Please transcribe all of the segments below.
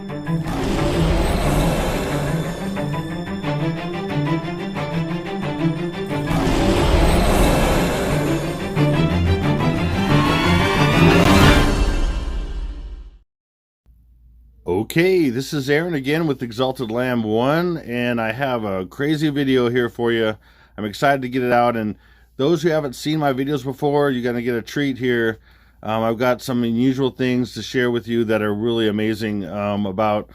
Okay, this is Aaron again with Exalted Lamb 1, and I have a crazy video here for you. I'm excited to get it out, and those who haven't seen my videos before, you're going to get a treat here. I've got some unusual things to share with you that are really amazing about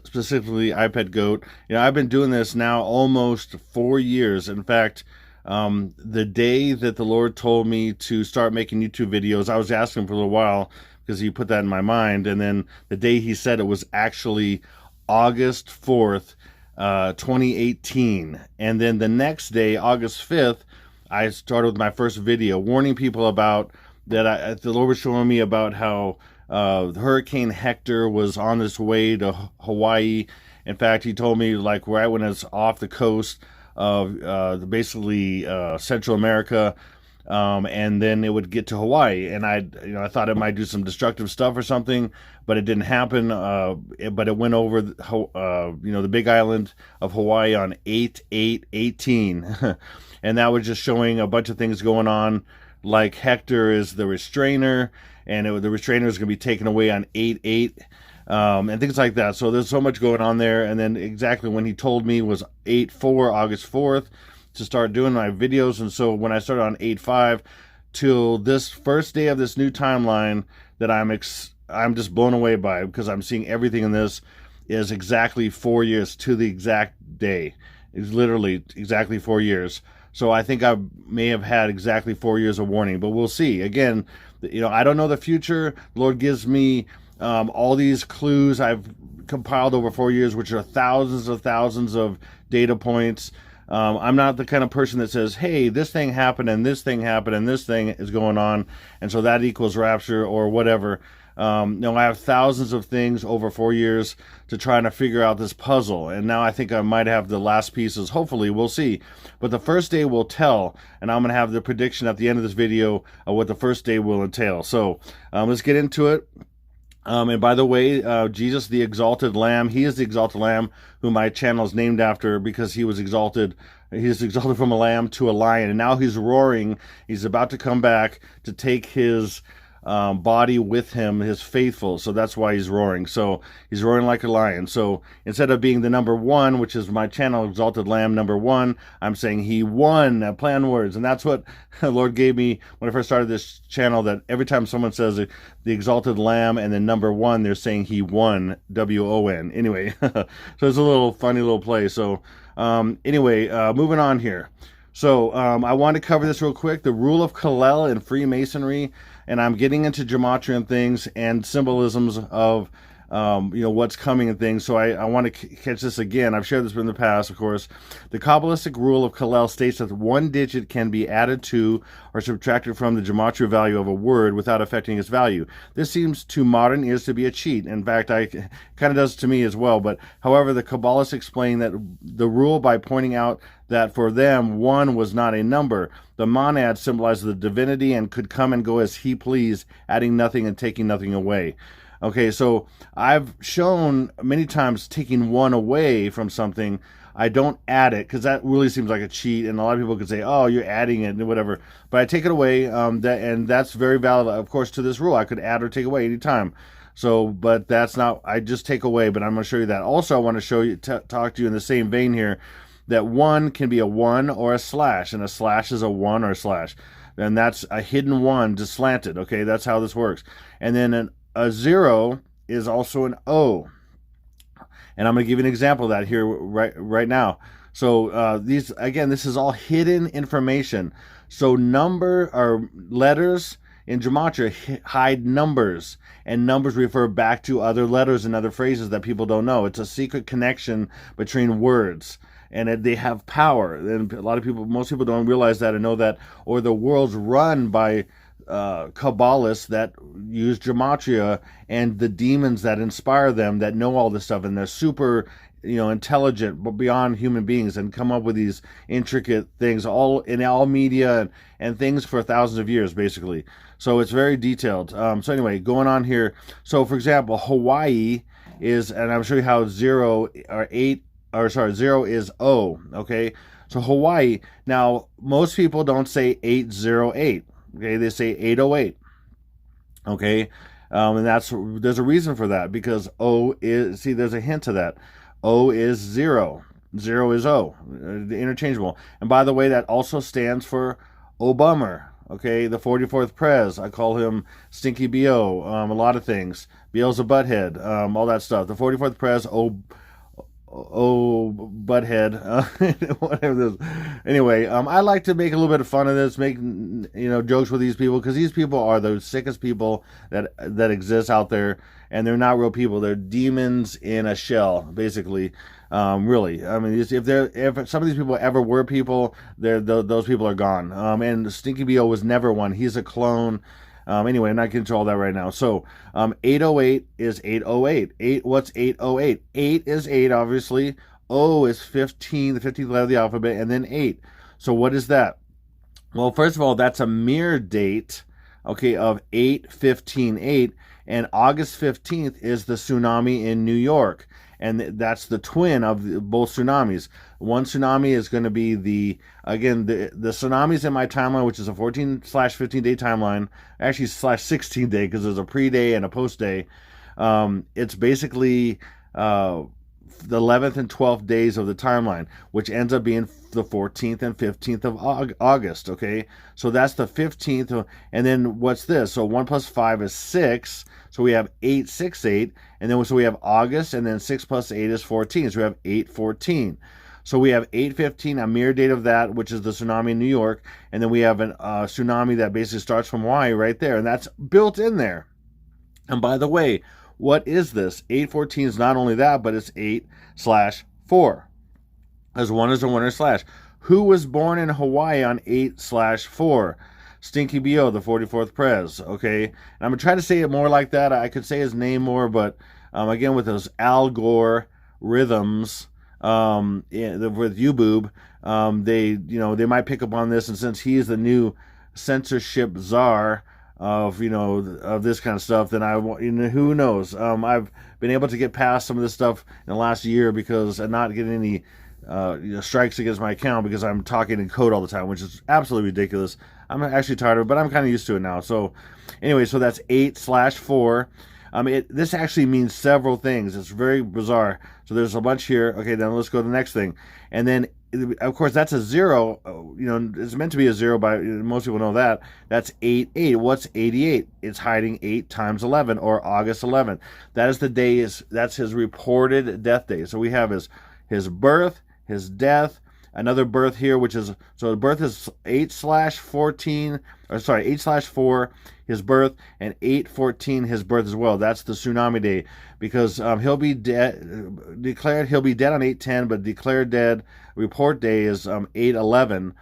specifically iPad Goat. You know, I've been doing this now almost 4 years. In fact, the day that the Lord told me to start making YouTube videos, I was asking for a little while, because he put that in my mind, and then the day he said it was actually August 4th, 2018, and then the next day, August 5th, I started with my first video warning people about that. The Lord was showing me about how Hurricane Hector was on its way to Hawaii. In fact, he told me like right when it's off the coast of basically Central America, and then it would get to Hawaii, and I thought it might do some destructive stuff or something, but it didn't happen. But it went over the big island of Hawaii on 8/8/18, and that was just showing a bunch of things going on, like Hector is the restrainer, and the restrainer is going to be taken away on 8/8. And things like that. So there's so much going on there. And then exactly when he told me was 8/4, August 4th, to start doing my videos. And so when I started on 8/5 till this first day of this new timeline that I'm just blown away by, because I'm seeing everything in this is exactly 4 years to the exact day. It's literally exactly 4 years. So I think I may have had exactly 4 years of warning, but we'll see. Again, I don't know the future. The Lord gives me all these clues I've compiled over 4 years, which are thousands of data points. I'm not the kind of person that says, hey, this thing happened and this thing happened and this thing is going on, and so that equals rapture or whatever. No, I have thousands of things over 4 years to try to figure out this puzzle, and now I think I might have the last pieces. Hopefully, we'll see. But the first day will tell, and I'm going to have the prediction at the end of this video of what the first day will entail. So let's get into it. And by the way, Jesus, the Exalted Lamb, he is the Exalted Lamb, who my channel is named after, because he was exalted. He is exalted from a lamb to a lion, and now he's roaring. He's about to come back to take his body with him, his faithful. So that's why he's roaring. So he's roaring like a lion. So instead of being the number 1, which is my channel, Exalted Lamb number 1, I'm saying he won. Play on words. And that's what the Lord gave me when I first started this channel, that every time someone says the Exalted Lamb and then number 1, they're saying he won, W-O-N. Anyway, so it's a little funny little play. So anyway, moving on here. So I want to cover this real quick, the rule of Kal-El in Freemasonry, and I'm getting into Gematria and things and symbolisms of what's coming and things. So I want to catch this again. I've shared this in the past, of course. The Kabbalistic rule of Kal-El states that one digit can be added to or subtracted from the Gematria value of a word without affecting its value. This seems to modern ears to be a cheat. In fact, it kind of does to me as well. But however, the Kabbalists explain that the rule by pointing out that for them, 1 was not a number. The monad symbolized the divinity and could come and go as he pleased, adding nothing and taking nothing away. Okay, so I've shown many times taking 1 away from something. I don't add it, because that really seems like a cheat, and a lot of people could say, oh, you're adding it and whatever. But I take it away, and that's very valid, of course, to this rule. I could add or take away anytime. So, but that's not, I just take away, but I'm going to show you that. Also, I want to show you, talk to you in the same vein here, that 1 can be a 1 or a slash, and a slash is a 1 or a slash. And that's a hidden 1 just slanted. Okay, that's how this works. And then a 0 is also an O. And I'm going to give you an example of that here right now. So this is all hidden information. So number or letters in Gematria hide numbers, and numbers refer back to other letters and other phrases that people don't know. It's a secret connection between words, and they have power. And most people don't realize that and know that, or the world's run by Kabbalists that use Gematria, and the demons that inspire them that know all this stuff, and they're super intelligent but beyond human beings, and come up with these intricate things all in all media and things for thousands of years basically. So it's very detailed. So anyway, going on here, so for example, Hawaii is, and I'm show you how 0 is O. Okay, so Hawaii. Now most people don't say 808. Okay, they say 808. Okay, and there's a reason for that, because O is, see, there's a hint to that. O is 0. 0 is O, the interchangeable. And by the way, that also stands for Obama. Okay, the 44th Prez. I call him Stinky B.O. A lot of things. B.O.'s a butthead. All that stuff. The 44th Prez. Butthead, whatever this. Anyway, I like to make a little bit of fun of this, make jokes with these people, because these people are the sickest people that exist out there, and they're not real people. They're demons in a shell, basically. Really, I mean, if some of these people ever were people, those people are gone. And Stinky B.O. was never one. He's a clone. Anyway, I'm not getting into all that right now. So, 808 is 808. What's 808? 8 is 8, obviously. O is 15, the 15th letter of the alphabet, and then 8. So what is that? Well, first of all, that's a mirror date, okay, of 8/15/8, and August 15th is the tsunami in New York. And that's the twin of both tsunamis. One tsunami is going to be the tsunamis in my timeline, which is a 14/15 day timeline, actually /16 day, because there's a pre-day and a post-day. It's basically the 11th and 12th days of the timeline, which ends up being the 14th and 15th of August, okay? So that's the 15th, and then what's this? So 1 plus 5 is 6, so we have 8/6/8, and then so we have August, and then 6 plus 8 is 14, so we have 8/14. So we have 8/15, a mirror date of that, which is the tsunami in New York, and then we have a tsunami that basically starts from Hawaii right there, and that's built in there. And by the way, what is this? 8/14 is not only that, but it's 8/4. As one is a one or slash. Who was born in Hawaii on 8/4? Stinky B.O., the 44th Prez, okay? And I'm going to try to say it more like that. I could say his name more, but again, with those Al Gore rhythms, with U-Boob, they might pick up on this, and since he's the new censorship czar of this kind of stuff, then who knows? I've been able to get past some of this stuff in the last year because I'm not getting any strikes against my account, because I'm talking in code all the time, which is absolutely ridiculous. I'm actually tired of it, but I'm kind of used to it now. So anyway, so that's 8/4. This actually means several things. It's very bizarre. So there's a bunch here. Okay, then let's go to the next thing. And then, of course, that's a 0. It's meant to be a 0, but most people know that. That's 8/8. What's 88? It's hiding 8 times 11, or August 11th. That is the day. That's his reported death day. So we have his birth, his death, another birth here, which is, so the birth is 8/4, his birth, and 8/14, his birth as well. That's the tsunami day, because he'll be declared on 8/10, but declared dead report day is 8/11.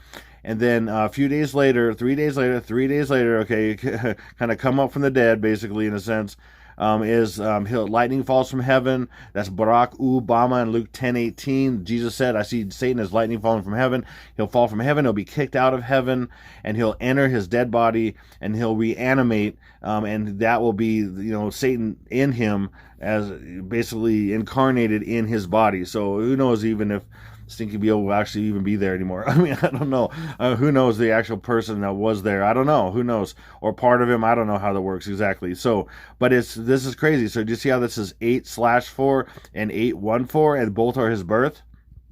And then a few days later, 3 days later, okay, kind of come up from the dead, basically, in a sense, lightning falls from heaven. That's Barack Obama in Luke 10:18. Jesus said, I see Satan as lightning falling from heaven. He'll fall from heaven, he'll be kicked out of heaven, and he'll enter his dead body, and he'll reanimate, and that will be, Satan in him, as basically incarnated in his body. So who knows even if Stinky B.O. will actually even be there anymore. I mean, I don't know. Who knows the actual person that was there? I don't know. Who knows? Or part of him. I don't know how that works exactly. So, but this is crazy. So do you see how this is 8/4 and 8/14, and both are his birth?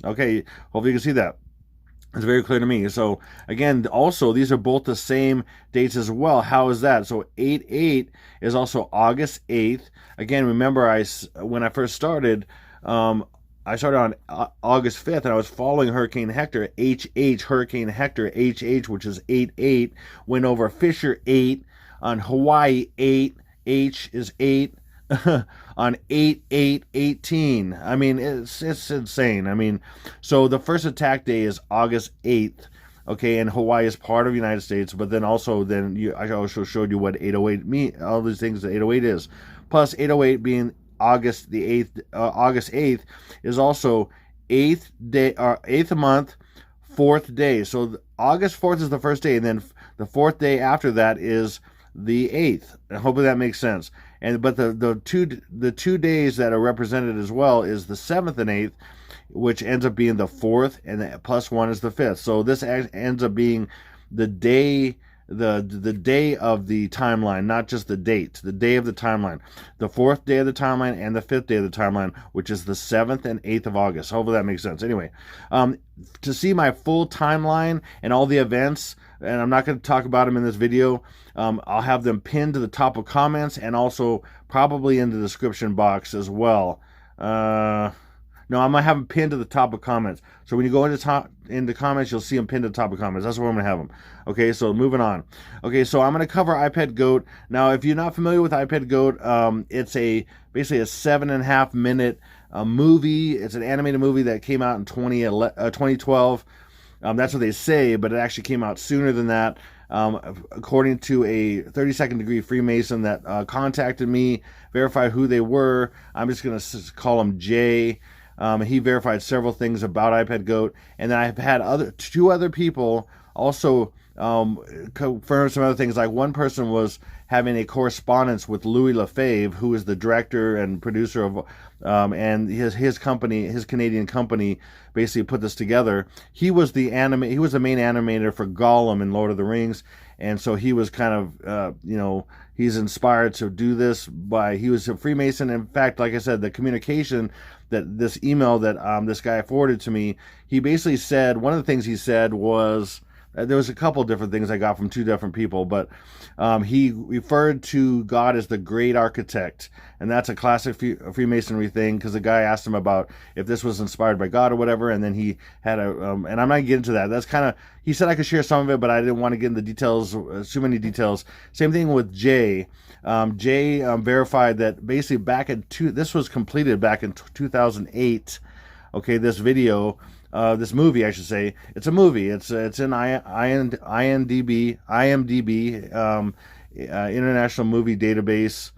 Okay, hopefully you can see that. It's very clear to me. So again, also, these are both the same dates as well. How is that? So 8/8 is also August 8th. Again, remember, when I first started, I started on August 5th, and I was following Hurricane Hector, Hurricane Hector, which is 8/8, went over Fisher 8, on Hawaii 8, H is 8, on 8/8/18. I mean, it's insane. I mean, so the first attack day is August 8th, okay, and Hawaii is part of the United States, but then I also showed you what 808 mean, all these things that 808 is, plus 808 being August 8th is also 8th day, or 8th month, 4th day. So August 4th is the first day, and then the 4th day after that is the 8th. Hopefully that makes sense. And but the 2 days that are represented as well is the 7th and 8th, which ends up being the 4th, and the +1 is the 5th. So this ends up being the day, the day of the timeline, not just the date, the day of the timeline, the 4th day of the timeline and the 5th day of the timeline, which is the 7th and 8th of August. Hopefully that makes sense. Anyway, to see my full timeline and all the events, and I'm not going to talk about them in this video, I'll have them pinned to the top of comments and also probably in the description box as well. No, I'm going to have them pinned to the top of comments. So when you go into comments, you'll see them pinned to the top of comments. That's where I'm going to have them. Okay, so moving on. Okay, so I'm going to cover iPad Goat. Now, if you're not familiar with iPad Goat, it's basically a 7.5 minute movie. It's an animated movie that came out in 2012. That's what they say, but it actually came out sooner than that. According to a 32nd degree Freemason that contacted me, verified who they were. I'm just going to call him Jay. He verified several things about iPad Goat, and then I've had two other people also confirm some other things. Like one person was having a correspondence with Louis Lefebvre, who is the director and producer of, and his company, his Canadian company, basically put this together. He was the main animator for Gollum in Lord of the Rings, and so he was kind of, he's inspired to do this he was a Freemason. In fact, like I said, the communication that this email that this guy forwarded to me, he basically said, one of the things he said was, there was a couple different things I got from two different people, but he referred to God as the great architect, and that's a classic Freemasonry thing, because the guy asked him about if this was inspired by God or whatever, and then he had and I'm not going to get into that. That's kind of, he said I could share some of it, but I didn't want to get into details, too many details. Same thing with Jay. Jay verified that basically this was completed back in 2008. Okay, this video, this movie, I should say. It's a movie. It's in IMDb, International Movie Database.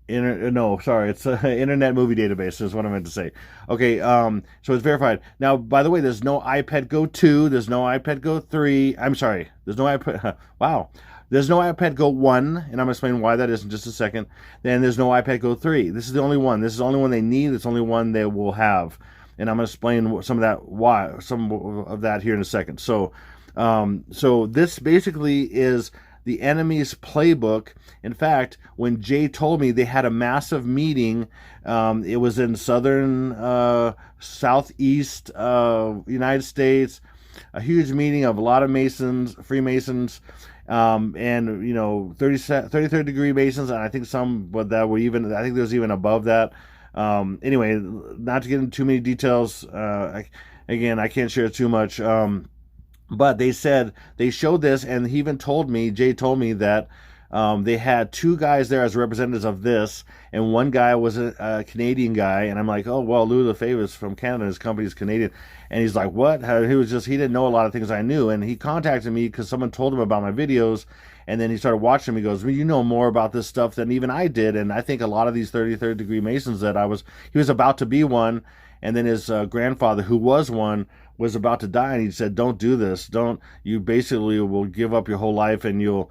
It's Internet Movie Database is what I meant to say. Okay, so it's verified. Now, by the way, there's no iPad Go 2. There's no iPad Go 3. I'm sorry. There's no iPad. Wow. There's no iPad Go 1, and I'm going to explain why that is in just a second. Then there's no iPad Go 3. This is the only one. This is the only one they need. It's the only one they will have. And I'm going to explain some of that here in a second. So this basically is the enemy's playbook. In fact, when Jay told me they had a massive meeting, it was in southeast United States, a huge meeting of a lot of Freemasons, and 33rd degree Masons, and I think I think there was even above that. Anyway, not to get into too many details, I can't share too much, but they showed this, and Jay told me that they had two guys there as representatives of this, and one guy was a Canadian guy, and I'm like, oh, well, Louis Lefebvre is from Canada, his company's Canadian, and he's like, what? He didn't know a lot of things I knew, and he contacted me because someone told him about my videos, and then he started watching them. He goes, well, you know more about this stuff than even I did, and I think a lot of these 33rd degree Masons he was about to be one, and then his grandfather, who was one, was about to die, and he said, don't do this. You basically will give up your whole life, and you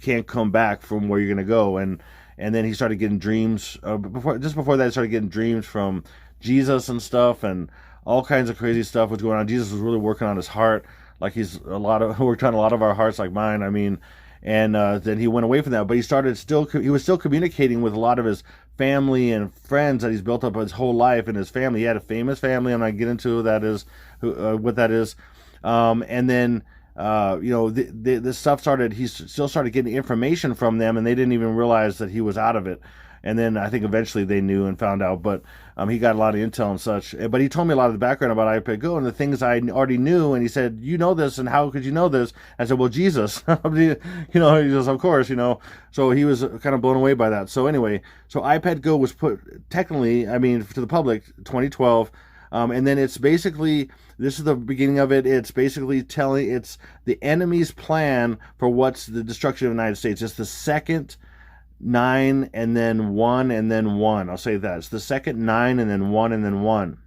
can't come back from where you're going to go. And then he started getting dreams, before that, he started getting dreams from Jesus and stuff, and all kinds of crazy stuff was going on. Jesus was really working on his heart, like he's worked on a lot of our hearts, like mine. I mean, and then he went away from that, but he was still communicating with a lot of his family and friends that he's built up his whole life. And his family, he had a famous family. I'm not getting into what that is. And then this stuff started. He still started getting information from them, and they didn't even realize that he was out of it. And then I think eventually they knew and found out, but he got a lot of intel and such. But he told me a lot of the background about iPad Go and the things I already knew. And he said, you know this, and how could you know this? I said, well, Jesus. He goes, of course, So he was kind of blown away by that. So anyway, iPad Go was put technically, to the public, 2012. And then it's basically, this is the beginning of it. It's basically it's the enemy's plan for what's the destruction of the United States. It's the second 9 and then 1 and then 1. I'll say that. It's the second 9 and then 1 and then 1.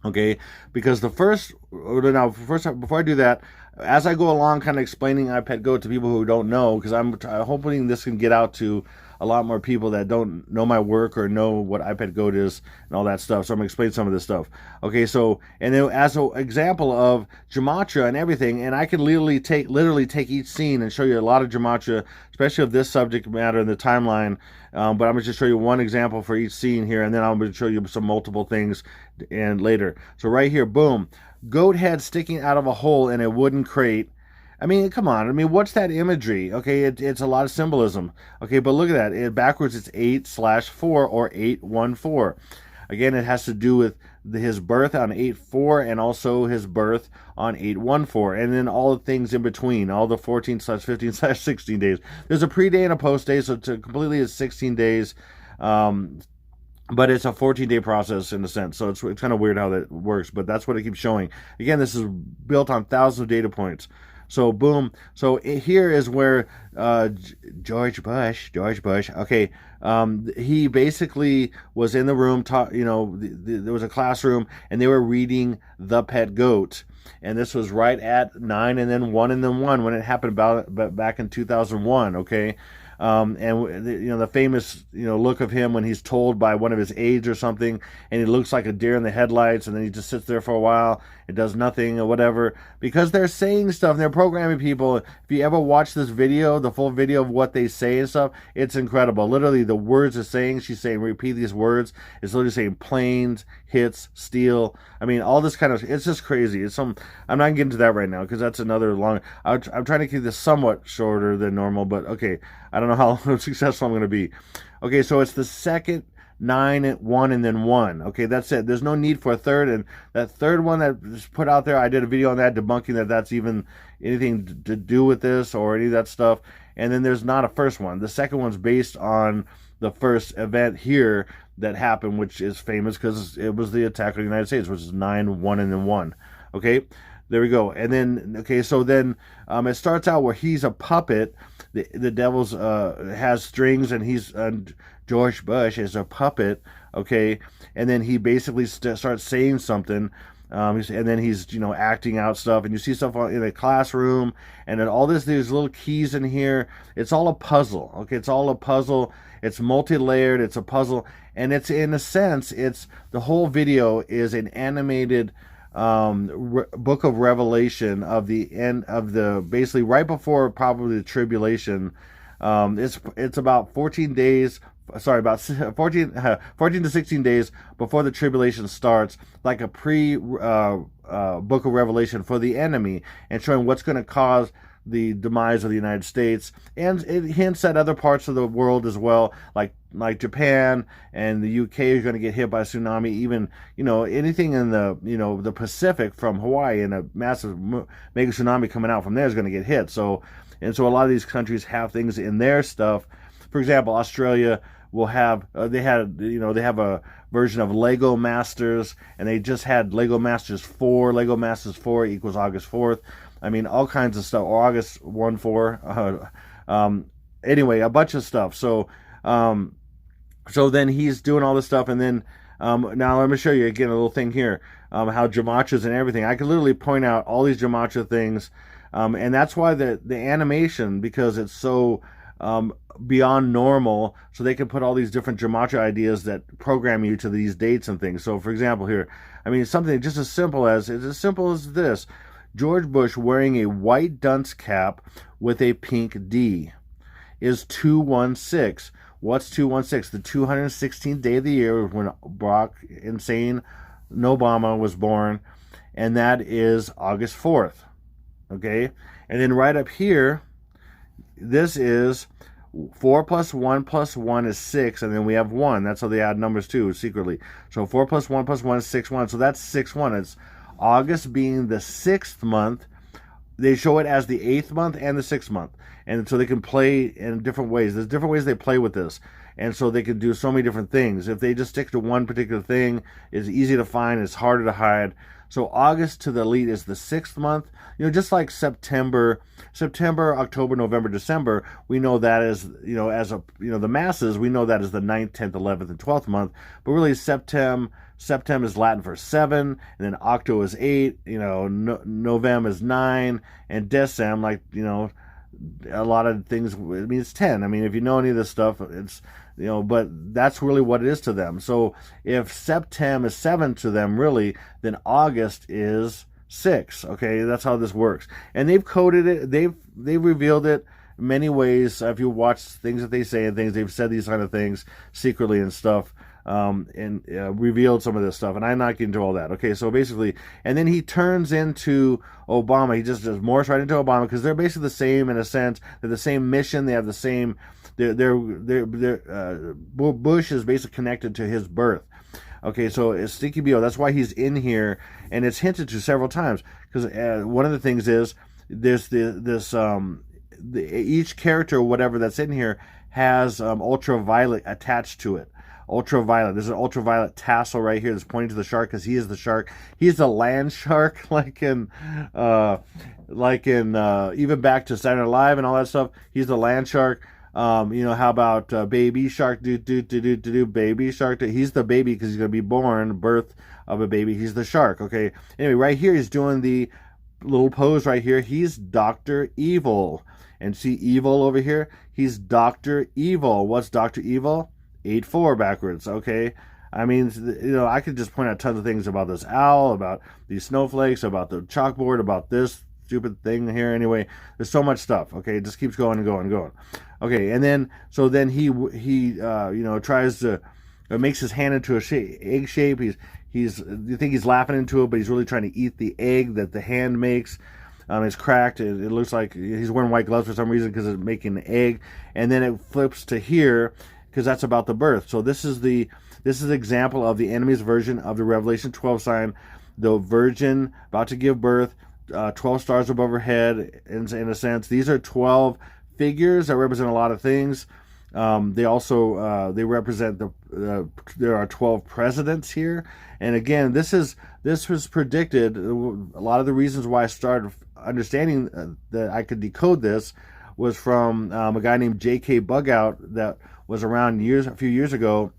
Okay? Because before I do that, as I go along, kind of explaining iPad Go to people who don't know, because I'm hoping this can get out to a lot more people that don't know my work or know what iPad Go is and all that stuff. So I'm going to explain some of this stuff. Okay, so, and then as an example of Gematria and everything, and I can literally take each scene and show you a lot of Gematria, especially of this subject matter in the timeline. But I'm going to just show you one example for each scene here, and then I'm going to show you some multiple things and later. So right here, boom, goat head sticking out of a hole in a wooden crate. I mean, come on. I mean, what's that imagery? Okay, it's a lot of symbolism. Okay, but look at that. Backwards, it's 8/4 or 814. Again, it has to do with his birth on 8/4 and also his birth on 8/14. And then all the things in between, all the 14/15/16 days. There's a pre-day and a post-day, so to completely it's 16 days. But it's a 14-day process in a sense, so it's kind of weird how that works, but that's what it keeps showing. Again, this is built on thousands of data points. So boom. So here is where George Bush. Okay, he basically was in the room. There was a classroom, and they were reading The Pet Goat, and this was right at 9 and then 1 and then 1 when it happened back in 2001. Okay. And the famous look of him when he's told by one of his aides or something, and he looks like a deer in the headlights, and then he just sits there for a while and does nothing or whatever, because they're saying stuff and they're programming people. If you ever watch this video, the full video of what they say and stuff, it's incredible. Literally, the words are saying, she's saying, repeat these words. It's literally saying planes, hits, steel. I mean, all this kind of, it's just crazy. I'm not getting into that right now because that's another long. I'm trying to keep this somewhat shorter than normal, but okay. I don't know how successful I'm going to be. Okay, so it's the second 9 and 1 and then 1. Okay, that's it. There's no need for a third, and that third one that was put out there, I did a video on that debunking that that's even anything to do with this or any of that stuff. And then there's not a first one. The second one's based on the first event here that happened, which is famous because it was the attack on the United States, which is 9, 1, and then 1. Okay, there we go. And then, okay, so then it starts out where he's a puppet. The devil's has strings, and he's George Bush is a puppet. Okay, and then he basically starts saying something, and then he's acting out stuff, and you see stuff in a classroom, and then all these little keys in here. It's all a puzzle. Okay, it's all a puzzle. It's multi-layered. It's a puzzle, and it's in a sense, it's the whole video is an animated book of Revelation of the end of the basically right before probably the tribulation. It's about 14 days. Sorry, about 14 to 16 days before the tribulation starts, like a book of Revelation for the enemy, and showing what's going to cause the demise of the United States, and it hints at other parts of the world as well, like Japan and the UK is going to get hit by a tsunami. Even anything in the the Pacific from Hawaii, and a massive mega tsunami coming out from there is going to get hit. So a lot of these countries have things in their stuff. For example, Australia will have they have a version of Lego Masters, and they just had Lego Masters 4. Lego Masters 4 equals August 4th. I mean, all kinds of stuff. Or August 1/4. Anyway, a bunch of stuff. So then he's doing all this stuff, and then now let me show you again a little thing here. How Gematrias and everything. I could literally point out all these Gematria things, and that's why the animation, because it's so beyond normal, so they can put all these different Gematria ideas that program you to these dates and things. So, for example, here, I mean, something just as simple as this. George Bush wearing a white dunce cap with a pink D is 216. What's 216? The 216th day of the year when Barack Insane Obama was born, and that is August 4th. Okay? And then right up here, this is 4 + 1 + 1 is 6, and then we have 1. That's how they add numbers too, secretly. So 4 + 1 + 1 is 6/1. So that's 6/1. It's August being the 6th month. They show it as the 8th month and the 6th month. And so they can play in different ways. There's different ways they play with this. and so they could do so many different things. If they just stick to one particular thing, it's easy to find, it's harder to hide. So August to the elite is the 6th month. Just like September, October, November, December, we know that as, as the masses, we know that as the 9th, 10th, 11th, and 12th month. But really September is Latin for 7, and then Octo is 8, November is 9, and Decem, like, a lot of things, it means 10. I mean, if you know any of this stuff, it's, but that's really what it is to them. So if September is 7 to them, really, then August is 6. Okay, that's how this works. And they've coded it, they've revealed it many ways. If you watch things that they say and things, they've said these kind of things secretly and stuff, and revealed some of this stuff, and I'm not getting into all that. Okay, so basically, and then he turns into Obama. He just does morphs right into Obama, because they're basically the same in a sense. They're the same mission. They have the same. Bush is basically connected to his birth. Okay, so it's Stinky BO. That's why he's in here, and it's hinted to several times. Because one of the things is there's each character, whatever that's in here, has ultraviolet attached to it. Ultraviolet. There's an ultraviolet tassel right here that's pointing to the shark, because he is the shark. He's the land shark, like in even back to Saturday Night Live and all that stuff. He's the land shark. How about baby shark? Baby shark. He's the baby because he's gonna be born, birth of a baby. He's the shark. Okay. Anyway, right here he's doing the little pose right here. He's Dr. Evil, and see Evil over here. He's Dr. Evil. What's Dr. Evil? 8-4 backwards. Okay, I mean, I could just point out tons of things about this owl, about these snowflakes, about the chalkboard, about this stupid thing here. Anyway, there's so much stuff. Okay, it just keeps going and going and going. Okay, and then he tries to makes his hand into a egg shape. You think he's laughing into it, but he's really trying to eat the egg that the hand makes. It's cracked. It looks like he's wearing white gloves for some reason, because it's making an egg. And then it flips to here, because that's about the birth. So this is the example of the enemy's version of the Revelation 12 sign, the virgin about to give birth, 12 stars above her head, in a sense. These are 12 figures that represent a lot of things. They also they represent there are 12 presidents here. And again, this was predicted. A lot of the reasons why I started understanding that I could decode this was from a guy named J.K. Bugout that was around a few years ago.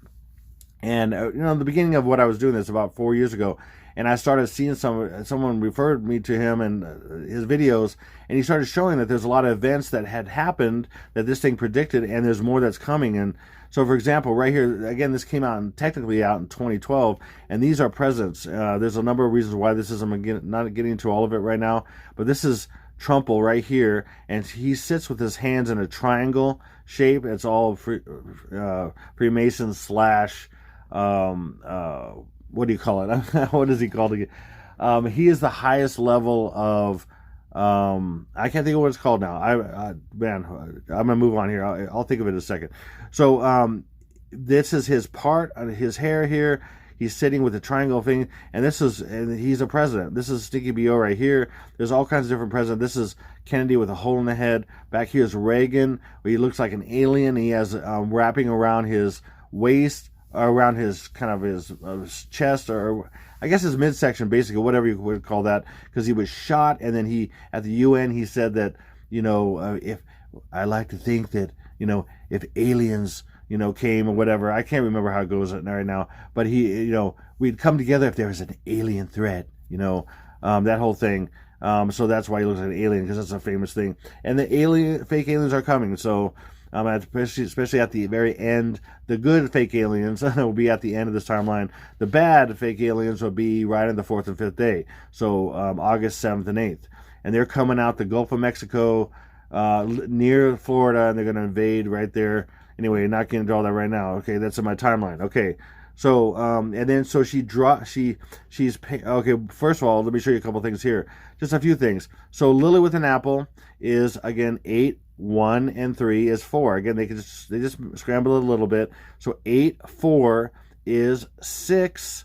And the beginning of what I was doing this about 4 years ago, and I started seeing someone referred me to him and his videos, and he started showing that there's a lot of events that had happened that this thing predicted, and there's more that's coming. And so, for example, right here again, this came out technically out in 2012, and these are presidents. There's a number of reasons why this is. I'm not getting into all of it right now, but this is Trumple right here, and he sits with his hands in a triangle shape. It's all Freemason slash what do you call it? What is he called again? He is the highest level of I can't think of what it's called now. I'm gonna move on here. I'll think of it in a second. So this is his part, his hair here. He's sitting with a triangle thing, and he's a president. This is Sticky BO right here. There's all kinds of different presidents. This is Kennedy with a hole in the head. Back here is Reagan, where he looks like an alien. He has wrapping around his waist, around his kind of his chest, or I guess his midsection, basically, whatever you would call that, because he was shot, and then he, at the UN, he said that, if I like to think that, if aliens, came or whatever, I can't remember how it goes right now, but he, we'd come together if there was an alien threat, that whole thing. So that's why he looks like an alien, because that's a famous thing. And the fake aliens are coming, so especially at the very end. The good fake aliens will be at the end of this timeline. The bad fake aliens will be right on the 4th and 5th day, so August 7th and 8th. And they're coming out the Gulf of Mexico, near Florida, and they're going to invade right there. Anyway, not getting into all that right now. Okay, that's in my timeline. Okay, so and then so she's okay. First of all, let me show you a couple things here. Just a few things. So Lily with an apple is again 8, 1, and 3 is 4. Again, they just scramble it a little bit. So 8, 4 is 6,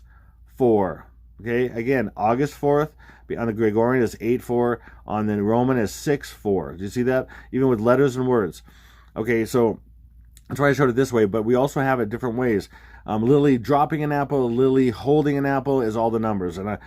4. Okay, again, August 4th on the Gregorian is 8, 4. On the Roman is 6, 4. Do you see that? Even with letters and words. Okay, so That's why I showed it this way, but we also have it different ways. Lily dropping an apple, Lily holding an apple is all the numbers. And I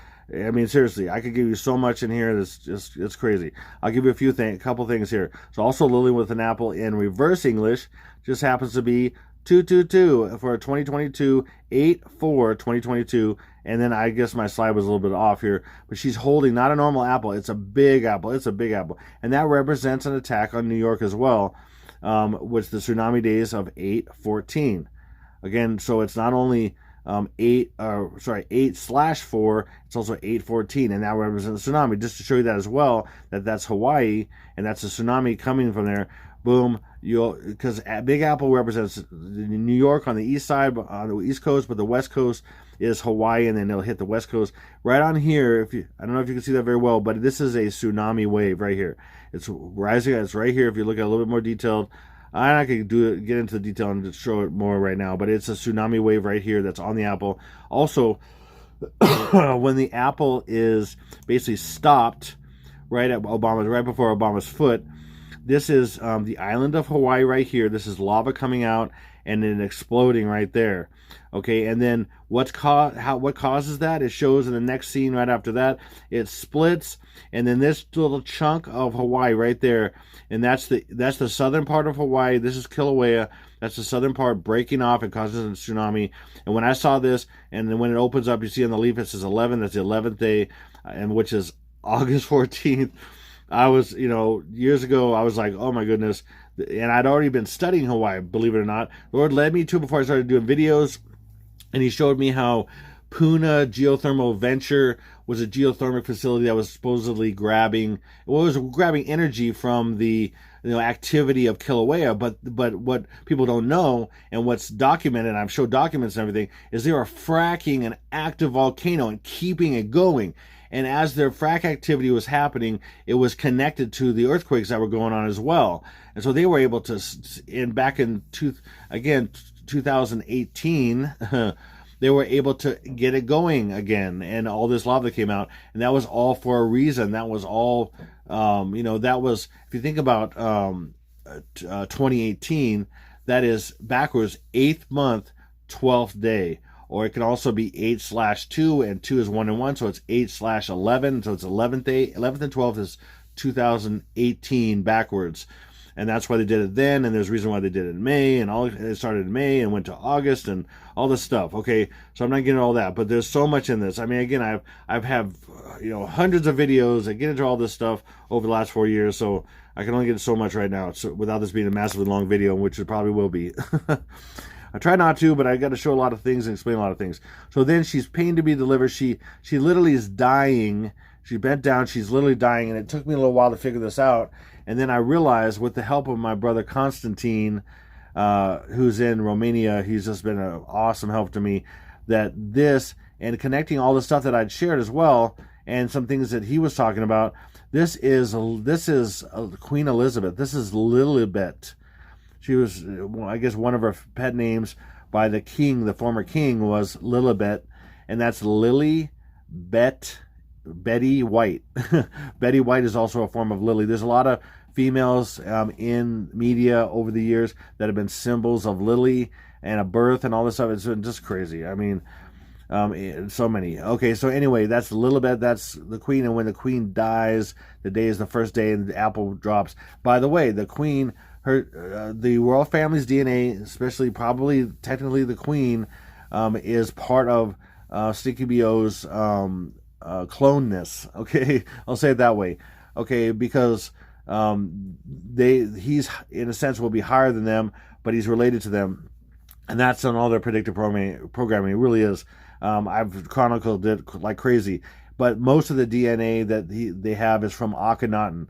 mean, seriously, I could give you so much in here. It's crazy. I'll give you a couple things here. So also Lily with an apple in reverse English just happens to be 222 for 2022, 8/4 2022. And then I guess my slide was a little bit off here, but she's holding not a normal apple. It's a big apple. It's a big apple. And that represents an attack on New York as well, which the tsunami days of 8/14. Again, so it's not only 8/4, it's also 8/14, and that represents a tsunami. Just to show you that as well, that's Hawaii, and that's a tsunami coming from there. Boom, because Big Apple represents New York on the east side, on the east coast, but the west coast is Hawaii, and then it'll hit the west coast right on here. I don't know if you can see that very well, but this is a tsunami wave right here. It's rising. It's right here. If you look at it a little bit more detailed, I'm not going to get into the detail and just show it more right now, but it's a tsunami wave right here that's on the apple. Also, when the apple is basically stopped right before Obama's foot, this is the island of Hawaii right here. This is lava coming out and then exploding right there. Okay, and then what causes that? It shows in the next scene right after that. It splits, and then this little chunk of Hawaii right there, and that's the southern part of Hawaii. This is Kilauea. That's the southern part breaking off and causes a tsunami. And when I saw this, and then when it opens up, you see on the leaf it says 11. That's the 11th day, and which is August 14th. I was, years ago, I was like, oh my goodness. And I'd already been studying Hawaii, believe it or not. The Lord led me to before I started doing videos. And he showed me how Puna Geothermal Venture was a geothermal facility that was supposedly grabbing energy from the activity of Kilauea. But what people don't know, and what's documented, and I've showed documents and everything, is they are fracking an active volcano and keeping it going. And as their frack activity was happening, it was connected to the earthquakes that were going on as well. And so they were able to, back in 2018, they were able to get it going again, and all this lava came out, and that was all for a reason. That was all, that was, if you think about 2018, that is backwards, 8th month, 12th day. Or it can also be 8/2, and 2 is 1 and 1, so it's 8/11, so it's 11th day. 11th and 12th is 2018 backwards. And that's why they did it then, and there's a reason why they did it in May, and it started in May and went to August and all this stuff. Okay, so I'm not getting all that, but there's so much in this. I mean, again, I've had hundreds of videos that get into all this stuff over the last 4 years, so I can only get so much right now, so without this being a massively long video, which it probably will be. I try not to, but I got to show a lot of things and explain a lot of things. So then she's pained to be delivered. She literally is dying. She bent down. She's literally dying, and it took me a little while to figure this out. And then I realized, with the help of my brother Constantine, who's in Romania, he's just been an awesome help to me, that this, and connecting all the stuff that I'd shared as well, and some things that he was talking about, this is Queen Elizabeth. This is Lilibet. She was, I guess, one of her pet names by the king, the former king, was Lilibet, and that's Betty White. Betty White is also a form of Lily. There's a lot of females in media over the years that have been symbols of Lily and a birth and all this stuff. It's been just crazy. I mean, so many. Okay, so anyway, that's Lilibet. That's the queen, and when the queen dies, the day is the first day, and the apple drops. By the way, the queen, the royal family's DNA, especially probably technically the queen, is part of Stinky B.O.'s cloneness. Okay, I'll say it that way. Okay, because he's in a sense will be higher than them, but he's related to them, and that's on all their predictive programming. It really is. I've chronicled it like crazy, but most of the DNA that they have is from Akhenaten.